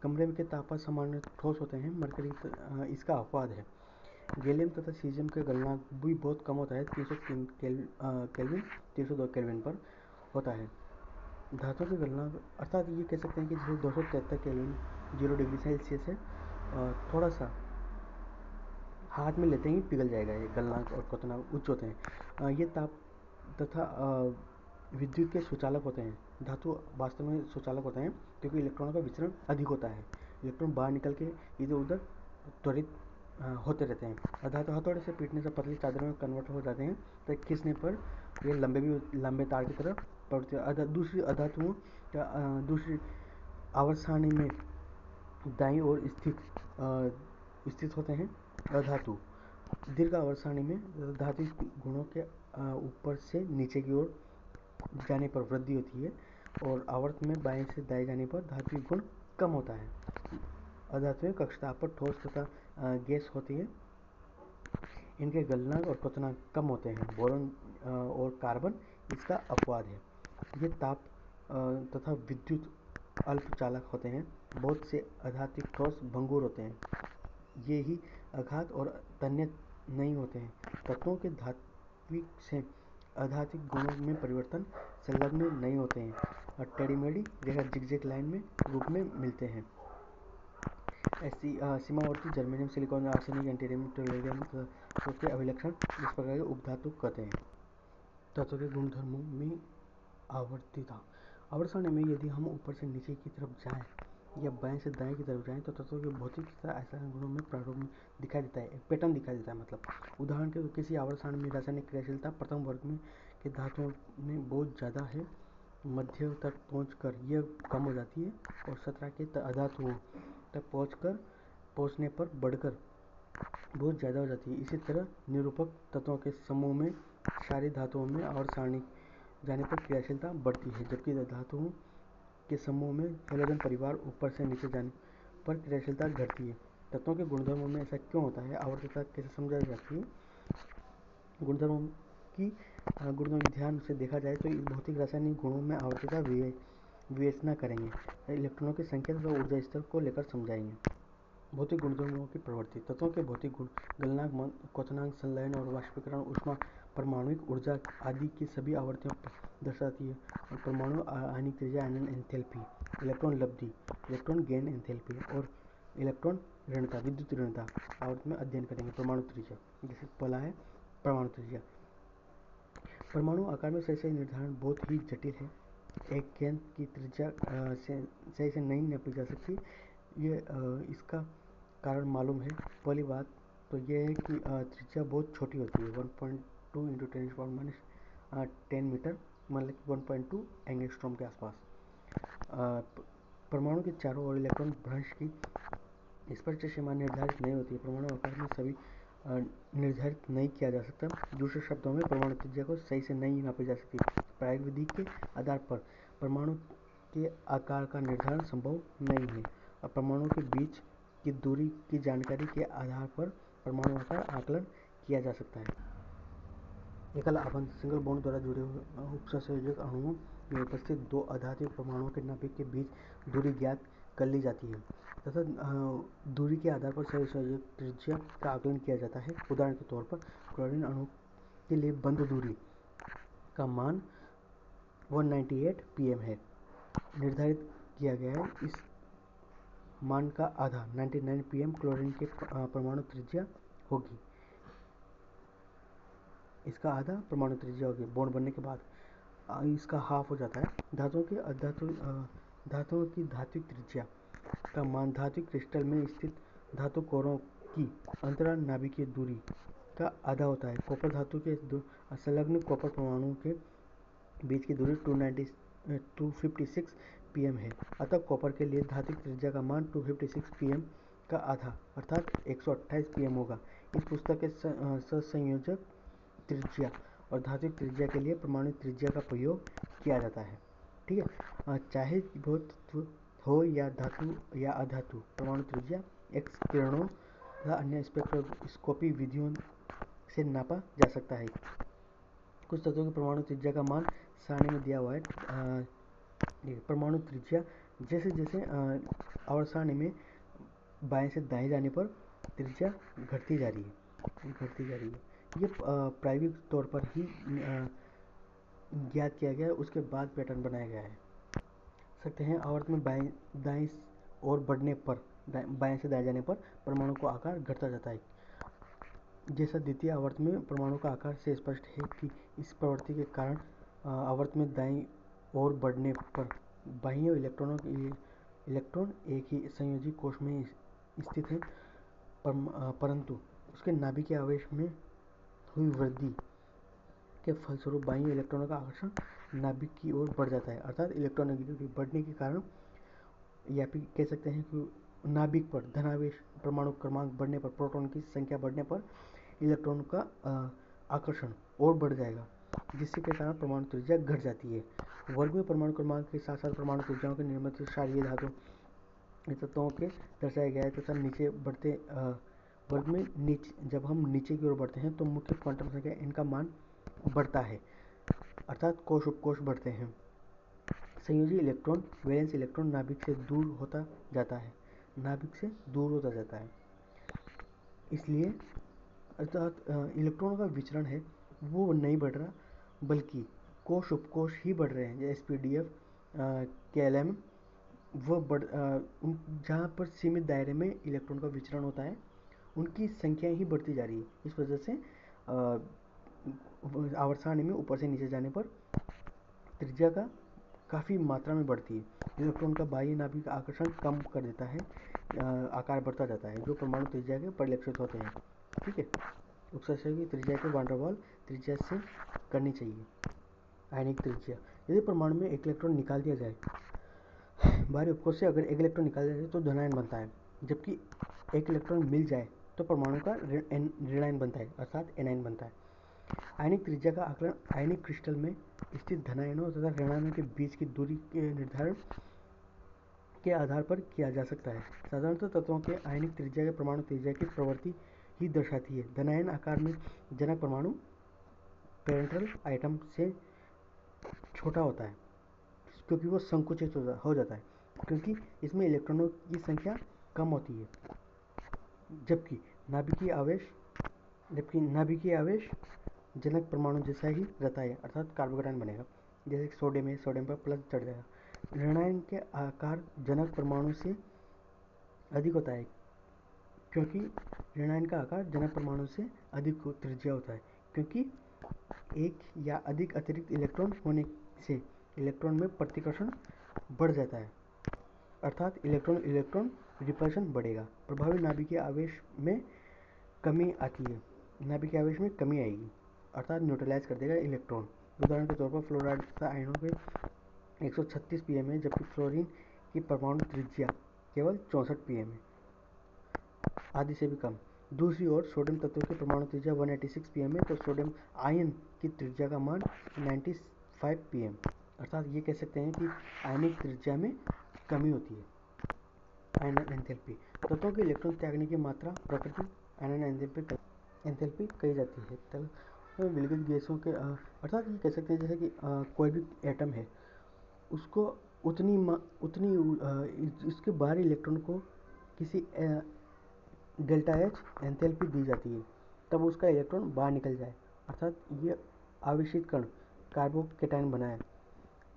कमरे के तापमान सामान्य ठोस होते हैं। मरकरी इसका अपवाद है। गैलियम तथा सीजियम का गलनांक भी बहुत कम होता है, 303 केल्विन 302 केल्विन पर होता है। धातु के गलनांक, अर्थात ये कह सकते हैं कि जैसे 273 केल्विन 0 डिग्री सेल्सियस है, थोड़ा सा हाथ में लेते ही पिघल जाएगा। ये गलनांक और क्वथनांक उच्च होते हैं। ये ताप तथा विद्युत के सुचालक होते हैं। धातु वास्तव में सुचालक होते हैं क्योंकि इलेक्ट्रॉनों का विचरण अधिक होता है। इलेक्ट्रॉन बाहर निकल के इधर उधर त्वरित होते रहते हैं। अधातु हथौड़े से पीटने से पतली चादरों में कन्वर्ट हो जाते हैं, तो खींचने पर ये लंबे तार की तरह पड़ते हैं। दूसरी अधातुओं दूसरी आवर्त सारणी में दाईं ओर स्थित होते हैं। अधातु दीर्घ आवर्त सारणी में धात्विक गुणों के ऊपर से नीचे की ओर जाने पर वृद्धि होती है, और आवर्त में बाएं से दाएं जाने पर धात्विक गुण कम होता है। अधातुएं कक्षता पर ठोस तथा गैस होती है। इनके गलनांक और क्वथनांक कम होते हैं। बोरॉन और कार्बन इसका अपवाद है। ये ताप तथा विद्युत अल्पचालक होते हैं। बहुत से अधात्विक ठोस भंगुर होते हैं। ये ही अघात और तन्य नहीं होते हैं। तत्वों के धात्विक से अधात्विक गुणों में परिवर्तन संलग्न नहीं होते हैं। टेढ़ी-मेढ़ी रेखा जिगजैग लाइन में रूप में मिलते हैं। ऐसी सीमावर्ती जर्मेनियम, सिलिकॉन, आर्सेनिक, एंटीरियम, टेलुरियम तत्वों के अभिलक्षण इस प्रकार के उपधातु कहते हैं। तत्व के गुणधर्मों में आवर्तिता। आवर्त सारणी में यदि हम ऊपर से नीचे की तरफ जाएं या बाएं से दाएं की तरफ जाएं, तो तत्वों के भौतिक तथा रासायनिक गुणों में प्रारूप दिखाई देता है, एक पैटर्न दिखाई देता है। मतलब उदाहरण के किसी आवर्त सारणी में रासायनिक क्रियाशीलता प्रथम वर्ग में के धातुओं में बहुत ज़्यादा है, मध्य तक पहुंचकर यह कम हो जाती है, और 17 के अधातुओं तक पहुंचने पर बढ़कर बहुत ज़्यादा हो जाती है। इसी तरह निरूपक तत्वों के समूह में सारी धातुओं में आवर्त सारणी जाने पर क्रियाशीलता बढ़ती है, जबकि धातुओं के समूह में हैलोजन परिवार ऊपर से नीचे जाने पर क्रियाशीलता घटती है। तत्वों के गुणधर्मों में ऐसा क्यों होता है? आवर्तता कैसे समझाई जाती है? गुणधर्मों की ध्यान से देखा जाए तो इस भौतिक रासायनिक गुणों में आवर्तता विवेचना करेंगे। इलेक्ट्रॉनों की संख्या तथा ऊर्जा स्तर को लेकर समझाएंगे। भौतिक गुणधर्मों की प्रवृत्ति। तत्वों के भौतिक गुण गलनांक, क्वथनांक, संलयन और वाष्पीकरण, ऊष्मा, परमाणुिक ऊर्जा आदि की सभी आवृत्तियों दर्शाती है। और परमाणु आणविक त्रिज्या, आयनन एंथैल्पी, इलेक्ट्रॉन लब्धि, इलेक्ट्रॉन गेन एंथैल्पी और इलेक्ट्रॉन ऋणता, विद्युत ऋणता आवृत्ति में अध्ययन करेंगे। परमाणु त्रिज्या, जैसे पहला है परमाणु त्रिज्या। परमाणु आकार में सही निर्धारण बहुत ही जटिल है। एक गेंद की त्रिज्या सही से नहीं नापी जा सकती। ये इसका कारण मालूम है। पहली बात तो यह है कि त्रिज्या बहुत छोटी होती है, 1.2 इंटू 10⁻10 मीटर, मतलब 1.2 एंगस्ट्रॉम के आसपास। परमाणु के चारों ओर इलेक्ट्रॉन भ्रंश की स्पष्ट सीमा निर्धारित नहीं होती है। परमाणु आकार में सभी निर्धारित नहीं किया जा सकता। दूसरे शब्दों में परमाणु त्रिज्या को सही से नहीं नापी जा सकती। प्रायोगिक विधि के आधार पर परमाणु के आकार का निर्धारण संभव नहीं है, और परमाणु के बीच की दूरी की जानकारी के आधार पर परमाणु आकार आकलन किया जा सकता है। एकल आबंध सिंगल बॉन्ड द्वारा जुड़े हुए उपसंयोजक अणुओं में उपस्थित दो अधात्विक परमाणुओं के नाभिक के बीच दूरी ज्ञात कर ली जाती है तथा दूरी के आधार पर सहसंयोजक त्रिज्या का आकलन किया जाता है। उदाहरण के तौर पर क्लोरीन अणु के लिए बंध दूरी का मान 198 pm है, निर्धारित किया गया है। इस मान का आधा 99 pm क्लोरीन के परमाणु त्रिज्या होगी। इसका आधा परमाणु त्रिज्या होगी बॉन्ड बनने के बाद। इसका हाफ हो जाता है। धातुओं की धात्विक त्रिज्या का मान धात्विक क्रिस्टल में स्थित धातु कोरों की अंतराल नाभिकीय दूरी का आधा होता है। कॉपर धातु के संलग्न कॉपर परमाणुओं के बीच की दूरी 256 pm है। अतः कॉपर के लिए धात्विक त्रिज्या का मान 256 pm का आधा अर्थात 128 pm होगा। इस पुस्तक के सहसंयोजक त्रिज्या और धात्विक त्रिज्या के लिए परमाणु त्रिज्या का प्रयोग किया जाता है। ठीक है, चाहे भौतिक हो या धातु या अधातु, परमाणु त्रिज्या एक्स किरणों तथा अन्य स्पेक्ट्रोस्कोपी विधियों से नापा जा सकता है। कुछ तत्वों की परमाणु त्रिज्या का मान सारणी में दिया हुआ है। परमाणु त्रिज्या जैसे जैसे आवर्त सारणी में बाएं से दाएं जाने पर त्रिज्या घटती जा रही है। ये प्रायोगिक तौर पर ही ज्ञात किया गया है, उसके बाद पैटर्न बनाया गया है। सकते हैं आवर्त में दाएं और बढ़ने पर बाएं से दाएं जाने पर परमाणु का आकार घटता जाता है। जैसा द्वितीय आवर्त में परमाणु का आकार से स्पष्ट है कि इस प्रवृत्ति के कारण आवर्त में दाईं ओर बढ़ने पर बाह्य इलेक्ट्रॉन एक ही संयोजी कोश में स्थित है। परंतु उसके नाभिकीय आवेश में हुई वृद्धि के फलस्वरूप बाह्य इलेक्ट्रॉनों का आकर्षण नाभिक की ओर बढ़ जाता है। अर्थात इलेक्ट्रोनेगेटिविटी बढ़ने के कारण, या फिर कह सकते हैं कि नाभिक पर धनावेश परमाणु क्रमांक बढ़ने पर, प्रोटॉन की संख्या बढ़ने पर इलेक्ट्रॉन का आकर्षण और बढ़ जाएगा, जिसके कारण परमाणु त्रिज्या घट जाती है। वर्ग में परमाणु क्रमांक के साथ साथ परमाणु त्रिज्याओं के निर्मित क्षारीय धातु तत्वों के दर्शाया गया है तथा नीचे बढ़ते वर्ग में नीचे जब हम नीचे की ओर बढ़ते हैं तो मुख्य क्वांटम संख्या इनका मान बढ़ता है, अर्थात कोश उपकोश बढ़ते हैं। संयोजी इलेक्ट्रॉन, वैलेंस इलेक्ट्रॉन नाभिक से दूर होता जाता है, नाभिक से दूर होता जाता है। इसलिए अर्थात इलेक्ट्रॉनों का विचरण है वो नहीं बढ़ रहा, बल्कि कोश उपकोश ही बढ़ रहे हैं। जैसे SPDF, KLM, वो जहाँ पर सीमित दायरे में इलेक्ट्रॉन का विचरण होता है उनकी संख्या ही बढ़ती जा रही है। इस वजह से आवर्त सारणी में ऊपर से नीचे जाने पर त्रिज्या का काफ़ी मात्रा में बढ़ती है। इलेक्ट्रॉन का बाह्य नाभिक आकर्षण कम कर देता है, आकार बढ़ता जाता है, जो परमाणु त्रिज्या के परिलक्षित होते हैं। ठीक है, उत्सर्जक की त्रिज्या के वान डेर वाल त्रिज्या से करनी चाहिए। आयनिक त्रिज्या, यदि परमाणु में एक इलेक्ट्रॉन निकाल दिया जाए, बाहरी उपकोश से अगर एक इलेक्ट्रॉन निकाल दिया जाए तो धनायन बनता है, जबकि एक इलेक्ट्रॉन मिल जाए तो परमाणु का ऋणायन बनता है, अर्थात एनायन बनता है। आयनिक त्रिज्या का आकलन आयनिक क्रिस्टल में स्थित धनायनों तथा ऋणायनों के बीच की दूरी के निर्धारण के आधार पर किया जा सकता है। साधारणतः तत्वों के आयनिक त्रिज्या के परमाणु त्रिज्या की प्रवृत्ति ही दर्शाती है। धनायन आकार में जनक परमाणु पेरेंटल आइटम से छोटा होता है क्योंकि वो संकुचित हो जाता है, क्योंकि इसमें इलेक्ट्रॉनों की संख्या कम होती है, जबकि नाभिकीय आवेश जनक परमाणु जैसा ही रहता है, अर्थात कार्बोकेटायन बनेगा। जैसे सोडियम है, सोडियम पर प्लस चढ़ जाएगा। ऋणायन के आकार जनक परमाणु से अधिक होता है, क्योंकि ऋणायन का आकार जनक परमाणु से अधिक त्रिज्या होता है, क्योंकि एक या अधिक अतिरिक्त इलेक्ट्रॉन होने से इलेक्ट्रॉन में प्रतिकर्षण बढ़ जाता है, अर्थात इलेक्ट्रॉन रिपल्शन बढ़ेगा। प्रभावी नाभिकीय आवेश में कमी आती है, नाभिकीय आवेश में कमी आएगी, अर्थात न्यूट्रलाइज कर देगा इलेक्ट्रॉन। उदाहरण के तौर पर फ्लोराइड तथा आयनों के 136 pm है, जबकि फ्लोरीन की परमाणु त्रिज्या केवल 64 pm है, आधे से भी कम। दूसरी ओर सोडियम तत्व की परमाणु त्रिज्या 186 pm है, तो सोडियम आयन की त्रिज्या का मान 95 pm, अर्थात ये कह सकते हैं कि आयनिक त्रिज्या में कमी होती है। आयनन एंथैल्पी, तत्वों के इलेक्ट्रॉन त्यागने की मात्रा प्रकृति आयनन एंथैल्पी कही जाती है। तल विलगित गैसों के अर्थात ये कह सकते हैं जैसे कि कोई भी एटम है उसको उतनी इसके बाहरी इलेक्ट्रॉन को किसी डेल्टा एच एंथैल्पी दी जाती है तब उसका इलेक्ट्रॉन बाहर निकल जाए, अर्थात ये आवेशित कण कार्बोकेटायन बनाए।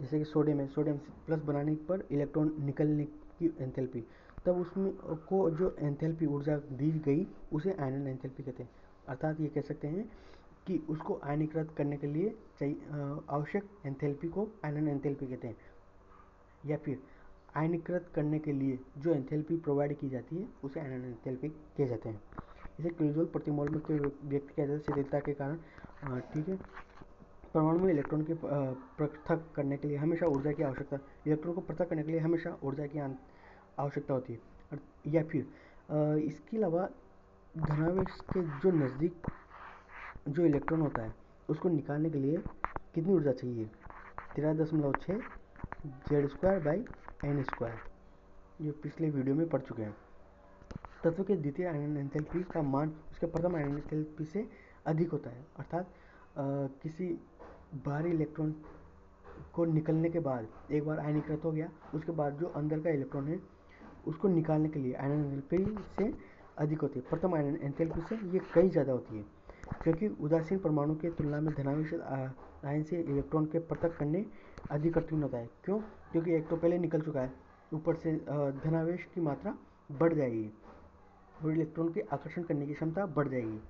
जैसे कि सोडियम है, सोडियम प्लस बनाने पर इलेक्ट्रॉन निकलने की एंथैल्पी, तब उसमें को जो एंथैल्पी ऊर्जा दी गई उसे आयनन एंथैल्पी कहते हैं। अर्थात ये कह सकते हैं कि उसको आयनीकृत करने के लिए आवश्यक एंथैल्पी को आयनन एंथैल्पी कहते हैं, या फिर आयनीकृत करने के लिए जो एंथैल्पी प्रोवाइड की जाती है उसे आयनन एंथैल्पी कहे जाते हैं। इसे किलोजूल प्रति मोल में व्यक्त किया जाता है शिथिलता के कारण। ठीक है, परमाणु में इलेक्ट्रॉन के पृथक करने के लिए हमेशा ऊर्जा की आवश्यकता इलेक्ट्रॉन को पृथक करने के लिए हमेशा ऊर्जा की आवश्यकता होती है। या फिर इसके अलावा धनावेश के जो नज़दीक जो इलेक्ट्रॉन होता है उसको निकालने के लिए कितनी ऊर्जा चाहिए? 13.6 Z²/n², ये पिछले वीडियो में पढ़ चुके हैं। तत्व के द्वितीय आयनन एंथैल्पी का मान उसके प्रथम आयनन एंथैल्पी से अधिक होता है, अर्थात किसी बाहरी इलेक्ट्रॉन को निकलने के बाद एक बार आयनीकृत हो गया, उसके बाद जो अंदर का इलेक्ट्रॉन है उसको निकालने के लिए आयनन एंथैल्पी से अधिक होती है। प्रथम आयनन एंथैल्पी से ये कई ज़्यादा होती है, क्योंकि उदासीन परमाणु के तुलना में धनावेश आयन से इलेक्ट्रॉन के पृथक करने अधिक कठिन होता है। क्यों? क्योंकि एक तो पहले निकल चुका है, ऊपर से धनावेश की मात्रा बढ़ जाएगी और इलेक्ट्रॉन के आकर्षण करने की क्षमता बढ़ जाएगी।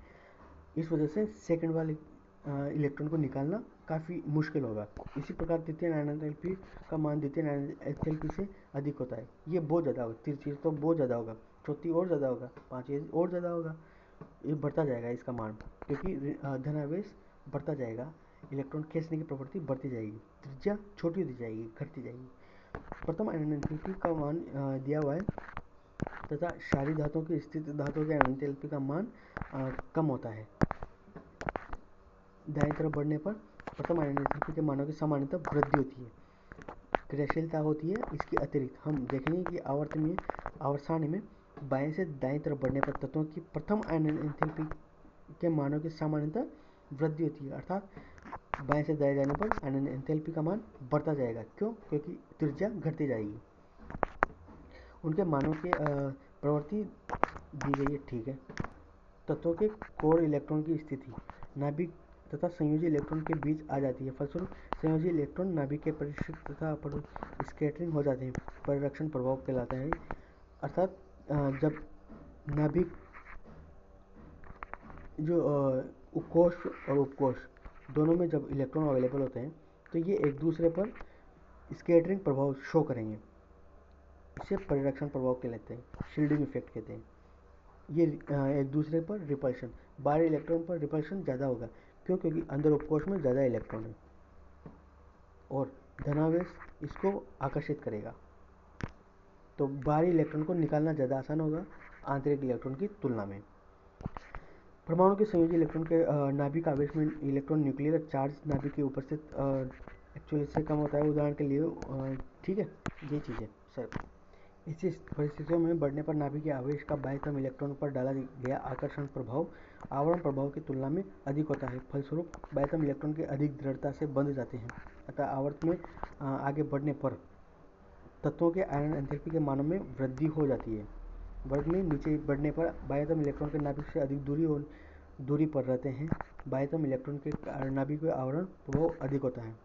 इस वजह से सेकंड वाले इलेक्ट्रॉन को निकालना काफ़ी मुश्किल होगा। इसी प्रकार तृतीय आयनन एंथैल्पी का मान द्वितीय आयनन एंथैल्पी से अधिक होता है। ये बहुत ज़्यादा होगा, तिरछी तो बहुत ज़्यादा होगा, चौथी और ज़्यादा होगा, पाँचवीं और ज़्यादा होगा, ये बढ़ता जाएगा इसका मान, क्योंकि धनावेश बढ़ता जाएगा, इलेक्ट्रॉन खींचने की प्रवृत्ति बढ़ती जाएगी, त्रिज्या छोटी होती जाएगी, घटती जाएगी। प्रथम आयनन एंथैल्पी का मान दिया हुआ है तथा क्षारीय धातुओं की स्थित धातुओं के आयनन एंथैल्पी का मान कम होता है। दाईं तरफ बढ़ने पर प्रथम आयनन एंथैल्पी के मानों की सामान्यतः वृद्धि होती है, क्रियाशीलता होती है। इसके अतिरिक्त हम देखेंगे कि आवर्त सारणी में बाएं से दाएं तरफ बढ़ने पर तत्वों की प्रथम आयनन एंथैल्पी के मानों की सामान्यतः वृद्धि होती है, अर्थात बाएं से दाएं जाने पर आयनन एंथैल्पी का मान बढ़ता जाएगा। क्यों? क्योंकि त्रिज्या घटती जाएगी। उनके मानों की प्रवृत्ति दी गई है, ठीक है। तत्वों के कोर इलेक्ट्रॉन की स्थिति नाभिक तथा संयोजी इलेक्ट्रॉन के बीच आ जाती है, फलस्वरूप संयोजी इलेक्ट्रॉन नाभिक के परिष्कृत तथा स्कैटरिंग हो जाते हैं, परिरक्षण प्रभाव कहलाता है। अर्थात जब नाभिक जो उकोष और उपकोष दोनों में जब इलेक्ट्रॉन अवेलेबल होते हैं तो ये एक दूसरे पर स्कैटरिंग प्रभाव शो करेंगे, इसे परिरक्षण प्रभाव कहलाते हैं, शील्डिंग इफेक्ट कहते हैं। ये एक दूसरे पर रिपल्शन, बाहरी इलेक्ट्रॉन पर रिपल्शन ज़्यादा होगा, क्यों? क्योंकि अंदर उपकोष में ज़्यादा इलेक्ट्रॉन है और धनावेश इसको आकर्षित करेगा, तो बाहरी इलेक्ट्रॉन को निकालना ज़्यादा आसान होगा आंतरिक इलेक्ट्रॉन की तुलना में। परमाणु के संयोजी इलेक्ट्रॉन के नाभिक आवेश में इलेक्ट्रॉन न्यूक्लियर चार्ज नाभिक की उपस्थित एक्चुअली से कम होता है, उदाहरण के लिए ठीक है, ये चीज़ है सर। इसी परिस्थितियों में बढ़ने पर नाभिक के आवेश का बाह्यतम इलेक्ट्रॉन पर डाला गया आकर्षण प्रभाव आवरण प्रभाव की तुलना में अधिक होता है, फलस्वरूप बाह्यतम इलेक्ट्रॉन के अधिक दृढ़ता से बंध जाते हैं, अतः आवर्त में आगे बढ़ने पर तत्वों के आयनन एंथैल्पी के मानों में वृद्धि हो जाती है। वर्ग में नीचे बढ़ने पर बाह्यतम इलेक्ट्रॉन के नाभिक से अधिक दूरी पर रहते हैं, बाह्यतम इलेक्ट्रॉन के नाभिक में आवरण प्रभाव अधिक होता है,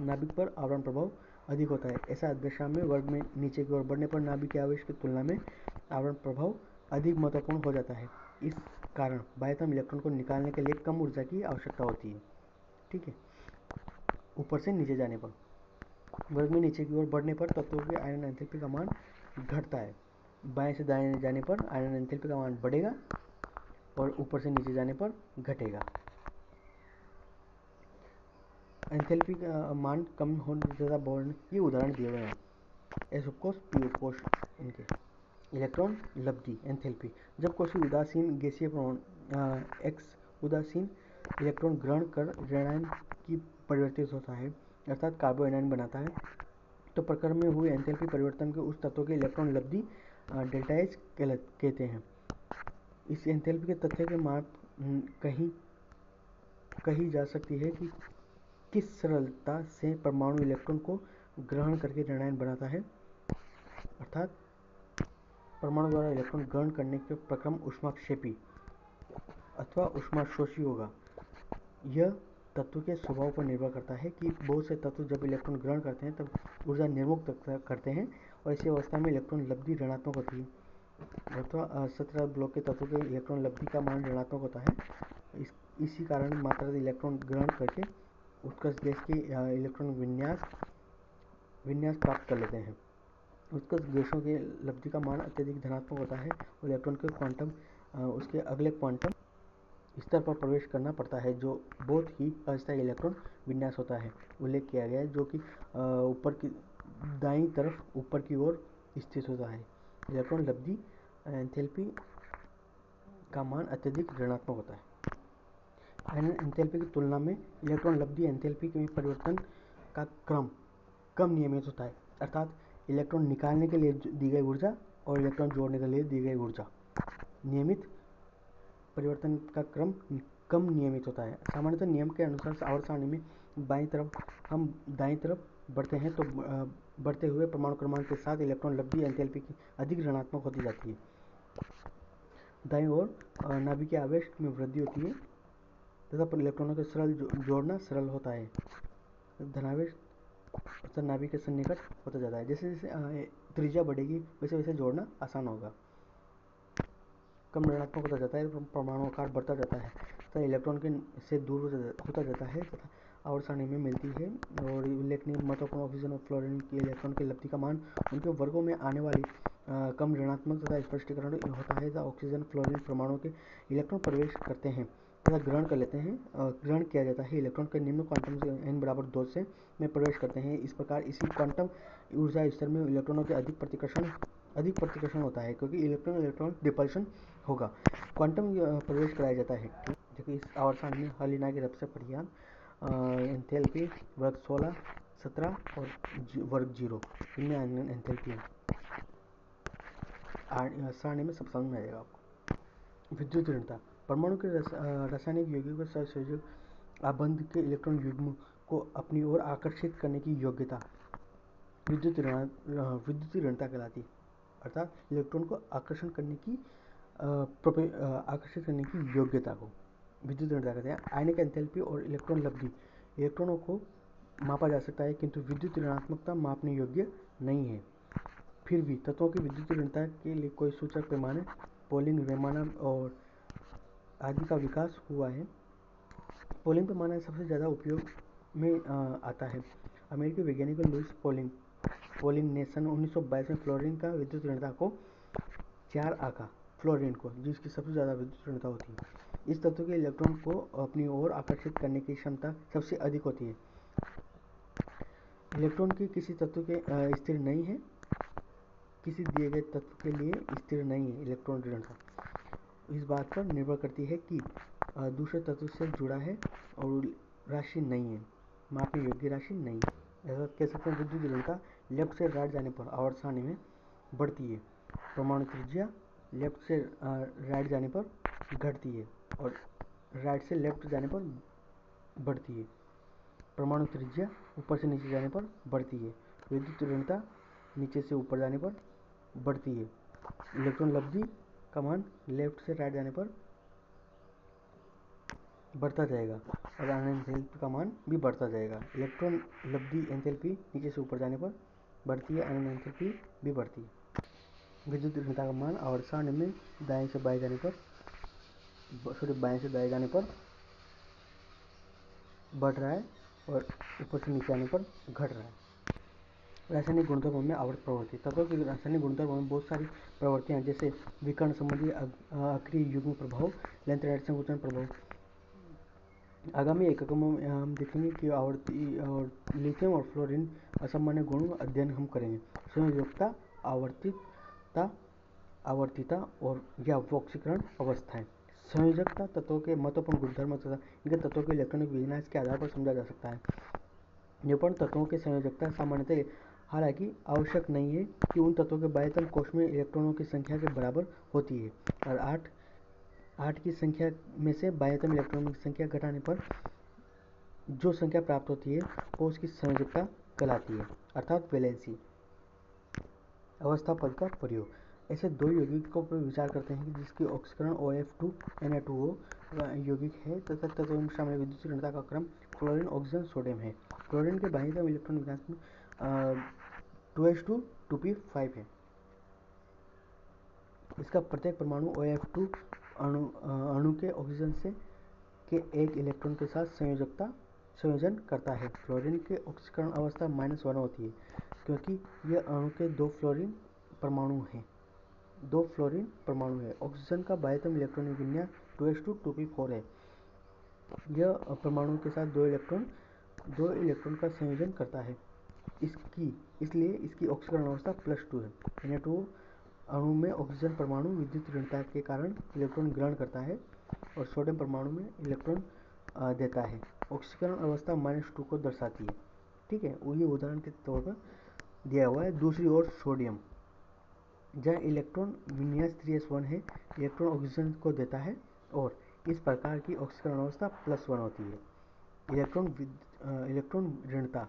नाभिक पर आवरण प्रभाव अधिक होता है। ऐसा दशा में वर्ग में नीचे की ओर बढ़ने पर नाभिक के आवेश की तुलना में आवरण प्रभाव अधिक महत्वपूर्ण हो जाता है। इस कारण बाह्यतम इलेक्ट्रॉन को निकालने के लिए कम ऊर्जा की आवश्यकता होती है, ठीक है। ऊपर से नीचे जाने पर वर्ग में नीचे की ओर बढ़ने पर तत्वों के आयनन एंथैल्पी का मान घटता है, बाएं से दाएं जाने पर आयनन एंथैल्पी का मान बढ़ेगा और ऊपर से नीचे जाने पर घटेगा। एंथैल्पी का मान कम होने तथा बढ़ने, ये उदाहरण दिए हुए हैं, एस उपकोष, पी उपकोष, इनके इलेक्ट्रॉन लब्धि एंथैल्पी। जब कोई उदासीन गैसीय परमाणु एक्स उदासीन इलेक्ट्रॉन ग्रहण कर ऋणायन की परिवर्तित होता है, अर्थात कार्बोएनायन बनाता है, तो प्रक्रम में हुए एंथैल्पी परिवर्तन के उस तत्व के इलेक्ट्रॉन लब्धि डेल्टा एच कहते हैं। इस एंथैल्पी के तथ्य के माप कही जा सकती है कि किस सरलता से परमाणु इलेक्ट्रॉन को ग्रहण करके ऋणायन बनाता है, अर्थात परमाणु द्वारा इलेक्ट्रॉन ग्रहण करने के प्रक्रम ऊष्माक्षेपी अथवा ऊष्माशोषी होगा। यह तत्व के स्वभाव पर निर्भर करता है कि बहुत से तत्व जब इलेक्ट्रॉन ग्रहण करते हैं तब ऊर्जा निर्मुक्त करते हैं और इसी अवस्था में इलेक्ट्रॉन लब्धि ऋणात्मक होती है, अथवा 17 ब्लॉक के तत्वों के इलेक्ट्रॉन लब्धि का मान ऋणात्मक होता है। इसी कारण मात्रा इलेक्ट्रॉन ग्रहण करके उत्कर्ष गैस की इलेक्ट्रॉन विन्यास प्राप्त कर लेते हैं। उत्कर्ष गैसों के लब्धि का मान अत्यधिक धनात्मक होता है और इलेक्ट्रॉन के क्वांटम उसके अगले क्वांटम स्तर पर प्रवेश करना पड़ता है, जो बहुत ही अस्थायी इलेक्ट्रॉन विन्यास होता है, उल्लेख किया गया है, जो कि ऊपर की दाईं तरफ ऊपर की ओर स्थित होता है। इलेक्ट्रॉन लब्धि एंथैल्पी का मान अत्यधिक ऋणात्मक होता है। आयनन एंथैल्पी की तुलना में इलेक्ट्रॉन लब्धि एंथैल्पी में परिवर्तन का क्रम कम नियमित होता है, अर्थात इलेक्ट्रॉन निकालने के लिए दी गई ऊर्जा और इलेक्ट्रॉन जोड़ने के लिए दी गई ऊर्जा नियमित परिवर्तन का क्रम कम नियमित होता है। सामान्यतः नियम के अनुसार आवर्त सारणी में बाईं तरफ हम दाईं तरफ बढ़ते हैं तो बढ़ते हुए परमाणु क्रमांक के साथ इलेक्ट्रॉन लब्धि एंथैल्पी की अधिक ऋणात्मक होती जाती है। दाईं ओर नाभिक के आवेश में वृद्धि होती है तथा इलेक्ट्रॉनों के सरल जोड़ना सरल होता है, धनावेश अर्थात नाभिक के सन्निकट होता जाता है। जैसे जैसे त्रिज्या बढ़ेगी वैसे वैसे जोड़ना आसान होगा, कम ऋणात्मक होता जाता है, परमाणु आकार बढ़ता जाता है तथा इलेक्ट्रॉन के से दूर होता जाता है तथा आवर्त सारणी में मिलती है। और उल्लेखनीय महत्वपूर्ण ऑक्सीजन और फ्लोरीन के इलेक्ट्रॉन के लब्धि का मान उनके वर्गों में आने वाली कम ऋणात्मक तथा स्पष्टीकरण होता है। ऑक्सीजन फ्लोरीन परमाणु के इलेक्ट्रॉन प्रवेश करते हैं तथा ग्रहण कर लेते हैं, ग्रहण किया जाता है। इलेक्ट्रॉन के निम्न क्वांटम से n बराबर 2 से में प्रवेश करते हैं। इस प्रकार इसी क्वांटम ऊर्जा स्तर में इलेक्ट्रॉनों के अधिक प्रतिकर्षण होता है, क्योंकि इलेक्ट्रॉन इलेक्ट्रॉन रिपल्शन होगा, क्वांटम प्रवेश कराया जाता है। देखो इस आवर्त सारणी में हर लिनार की सबसे परिहार एंथैल्पी वर्ग 16, 17 और वर्ग 0 इनमें एंथैल्पी है। सारणी में सब समझ में आएगा आपको। विद्युत ऋणता परमाणु के रासायनिक यौगिक और सहसंयोजक आबंध के इलेक्ट्रॉन युग्म को अपनी ओर आकर्षित करने की योग्यता विद्युत ऋणता कहलाती है। अर्थात इलेक्ट्रॉन को आकर्षित करने की योग्यता को विद्युत ऋणता कहते हैं। आयनिक एंथैल्पी और इलेक्ट्रॉन लब्धि इलेक्ट्रॉनों को मापा जा सकता है, किंतु विद्युत ऋणात्मकता मापने योग्य नहीं है। फिर भी तत्वों की विद्युत ऋणता के लिए कोई सूचक पैमाने पोलिंग, रेमाना और आदि का विकास हुआ है। पोलिंग पैमाना सबसे ज़्यादा उपयोग में आता है। अमेरिकी वैज्ञानिक लुइस पोलिंग ने सन 1922 में फ्लोरीन का विद्युत ऋणता को 4 आंका, फ्लोरीन को, जिसकी सबसे ज़्यादा विद्युत ऋणता होती है। इस तत्व के इलेक्ट्रॉन को अपनी ओर आकर्षित करने की क्षमता सबसे अधिक होती है। इलेक्ट्रॉन की किसी तत्व के स्थिर नहीं है, किसी दिए गए तत्व के लिए स्थिर नहीं है। इलेक्ट्रॉन ऋणता इस बात पर निर्भर करती है कि दूसरे तत्व से जुड़ा है और राशि नहीं है, मापने योग्य राशि नहीं है। ऐसा कह सकते हैं विद्युत ऋणता लेफ्ट से राइट जाने पर आवर्त सारणी में बढ़ती है। परमाणु त्रिज्या लेफ्ट से राइट जाने पर घटती है और राइट से लेफ्ट जाने पर बढ़ती है। परमाणु त्रिज्या ऊपर से नीचे जाने पर बढ़ती है। विद्युत ऋणता नीचे से ऊपर जाने पर बढ़ती है। इलेक्ट्रॉन लब्धि का मान लेफ्ट से राइट जाने पर बढ़ता जाएगा और एंथैल्पी का मान भी बढ़ता जाएगा। इलेक्ट्रॉन लब्धि एंथैल्पी नीचे से ऊपर जाने पर बढ़ती है, एंथैल्पी भी बढ़ती है। विद्युत ऋणता का मान आवर्त सारणी में बाएं से दाएं जाने पर बढ़ रहा है और ऊपर से नीचे आने पर घट रहा है। रासायनिक गुणधर्मों में आवर्त प्रवृत्ति तत्वों की रासायनिक गुणधर्मों में बहुत सारी प्रवृत्तियां, जैसे विकर्ण संबंधी अक्रिय युग्म प्रभाव, लेंथ संकुचन प्रभाव। आगामी एककों में हम देखेंगे कि आवर्ती और लिथियम और फ्लोरीन असामान्य गुणों का अध्ययन हम करेंगे। संयोजकता, आवर्तिता और या ऑक्सीकरण अवस्थाएं। संयोजकता तत्वों के महत्वपूर्ण गुणधर्म तथा इनके तत्वों के इलेक्ट्रॉनिक विन्यास के आधार पर समझा जा सकता है। निरूपण तत्वों की संयोजकता सामान्यतः हालांकि आवश्यक नहीं है कि उन तत्वों के बाह्यतम कोश में इलेक्ट्रॉनों की संख्या के बराबर होती है, और 8 की संख्या में से बाह्यतम इलेक्ट्रॉनों की संख्या घटाने पर जो संख्या प्राप्त होती है वो उसकी संयोजकता कहलाती है, अर्थात वैलेंसी। अवस्था पद का प्रयोग। ऐसे दो यौगिकों पर विचार करते हैं जिसकी ऑक्सीकरण OF2 Na2O यौगिक है तथा तत्वों में शामिल विद्युत ऋणता का क्रम क्लोरीन, ऑक्सीजन, सोडियम है। क्लोरीन के बाह्यतम इलेक्ट्रॉन विन्यास में 2s2 2p5 है। इसका प्रत्येक परमाणु OF2 अणु के ऑक्सीजन से के एक इलेक्ट्रॉन के साथ संयोजन करता है। फ्लोरीन की ऑक्सीकरण अवस्था -1 होती है, क्योंकि यह अणु के 2 फ्लोरीन परमाणु है। ऑक्सीजन का बाह्यतम इलेक्ट्रॉन विन्यास 2s2 2p4 है। यह परमाणु के साथ दो इलेक्ट्रॉन का संयोजन करता है। इसलिए इसकी ऑक्सीकरण अवस्था +2 है। Na2O अणु में ऑक्सीजन परमाणु विद्युत ऋणता के कारण इलेक्ट्रॉन ग्रहण करता है और सोडियम परमाणु में इलेक्ट्रॉन देता है। ऑक्सीकरण अवस्था -2 को दर्शाती है। ठीक है, ये उदाहरण के तौर पर दिया हुआ है। दूसरी ओर सोडियम, जहाँ इलेक्ट्रॉन विन्यास 3s1 है, इलेक्ट्रॉन ऑक्सीजन को देता है और इस प्रकार की ऑक्सीकरण अवस्था +1 होती है। इलेक्ट्रॉन ऋणता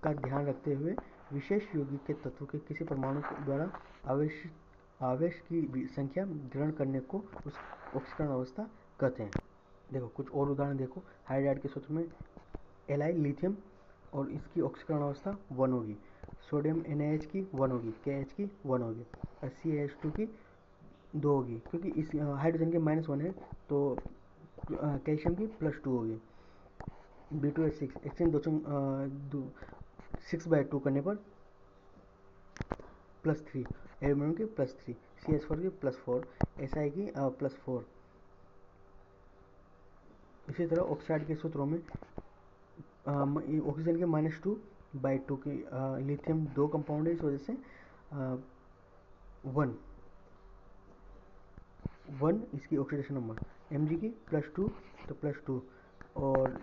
का ध्यान रखते हुए विशेष यौगिक के तत्व के किसी परमाणु द्वारा आवेश की संख्या ग्रहण करने को उस ऑक्सीकरण अवस्था कहते हैं। देखो कुछ और उदाहरण देखो। हाइड्राइड के सूत्र में Li लिथियम और इसकी ऑक्सीकरण अवस्था 1 होगी, सोडियम NaH की 1 होगी, KH की 1 होगी और CH2 की 2 होगी, क्योंकि इस हाइड्रोजन के -1 है तो कैल्शियम की +2 होगी। B2H6 एक्सचेंज 6/2 करने पर +3, एल्यूमिनियम की +3, CH4 की +4, SI की +4। इसी तरह ऑक्साइड के सूत्रों में ऑक्सीजन के -2/2 की लिथियम 2 कंपाउंड है, इस वजह से 1 इसकी ऑक्सीडेशन नंबर, Mg की +2 तो +2, और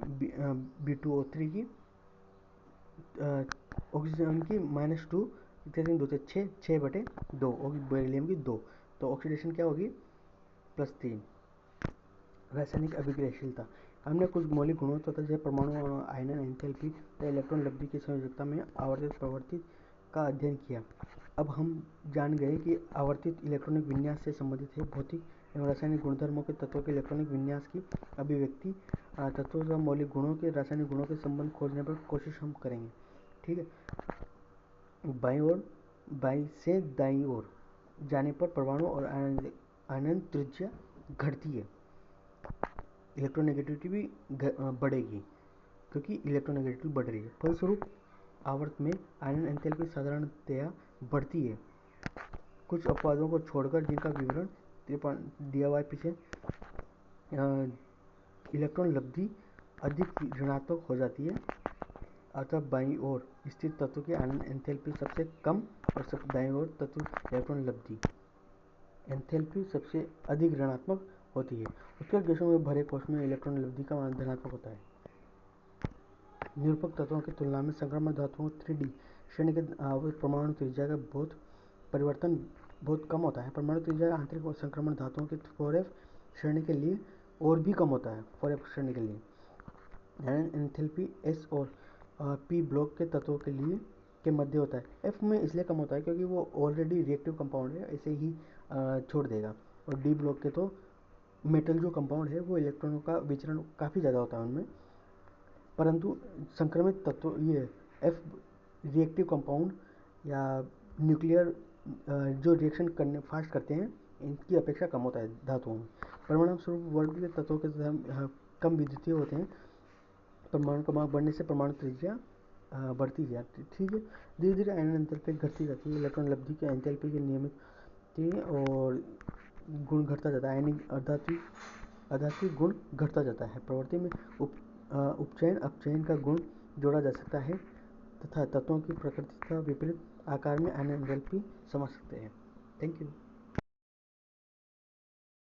B2O3 की ऑक्सीजन की -2, 2 से 6/2, और बेरिलियम की 2, तो ऑक्सीडेशन क्या होगी +3। रासायनिक अभिक्रियाशीलता, हमने कुछ मौलिक गुणों तथा जैसे परमाणु आयनन एंथैल्पी या इलेक्ट्रॉन लब्धि की संयोजकता में आवर्तित प्रवर्तित का अध्ययन किया। अब हम जान गए कि आवर्तित इलेक्ट्रॉनिक विन्यास से संबंधित है भौतिक एवं रासायनिक गुणधर्मों के तत्वों के इलेक्ट्रॉनिक विन्यास की अभिव्यक्ति। तत्वों तथा मौलिक गुणों के रासायनिक गुणों के संबंध खोजने पर कोशिश हम करेंगे। ठीक है, बाईं से दाईं ओर जाने पर परमाणु और आयनन त्रिज्या घटती है, इलेक्ट्रोनेगेटिविटी भी बढ़ेगी क्योंकि इलेक्ट्रोनेगेटिविटी बढ़ रही है। फलस्वरूप आवर्त में आयनन एंथैल्पी साधारणतया बढ़ती है। कुछ अपवादों को छोड़कर जिनका विवरण दिया हुआ है पीछे, इलेक्ट्रॉन लब्धि अधिक ऋणात्मक हो जाती है। अतः बाईं ओर स्थित तत्व की आयनन एंथैल्पी सबसे कम और सबसे दाईं ओर तत्व इलेक्ट्रॉन लब्धि एंथैल्पी सबसे अधिक ऋणात्मक होती है। उत्तर गैसों में भरे कोश में इलेक्ट्रॉन लब्धि का मान धनात्मक होता है। निरूपक तत्वों की तुलना में संक्रमण धातुओं 3D श्रेणी के परमाणु त्रिज्या का परिवर्तन बहुत कम होता है। परमाणु त्रिज्या आंतरिक और संक्रमण धातुओं के 4f श्रेणी के लिए और भी कम होता है। 4f श्रेणी के लिए आयनन एंथैल्पी S और P ब्लॉक के तत्वों के लिए के मध्य होता है। F में इसलिए कम होता है क्योंकि वो ऑलरेडी रिएक्टिव कंपाउंड है, ऐसे ही छोड़ देगा। और D ब्लॉक के तो मेटल जो कंपाउंड है वो इलेक्ट्रॉनों का विचरण काफ़ी ज़्यादा होता है उनमें, परंतु संक्रमित तत्व ये F रिएक्टिव कंपाउंड या न्यूक्लियर जो रिएक्शन करने फास्ट करते हैं इनकी अपेक्षा कम होता है धातुओं में। परिणाम स्वरूप वर्ग के तत्वों के कम विद्युतीय होते हैं। परमाणु क्रमांक बढ़ने से परमाणु त्रिज्या बढ़ती जाती है। ठीक है, धीरे धीरे आयनन एंथैल्पी घटती जाती है। इलेक्ट्रॉन लब्धि के एंथैल्पी के नियमित और गुण घटता जाता है। आयनिक अधात्विक गुण घटता जाता है। प्रवृत्ति में उपचयन अपचयन का गुण जोड़ा जा सकता है तथा तत्वों की प्रकृति का विपरीत आकार में आयनन एंथैल्पी समझ सकते हैं। Thank you.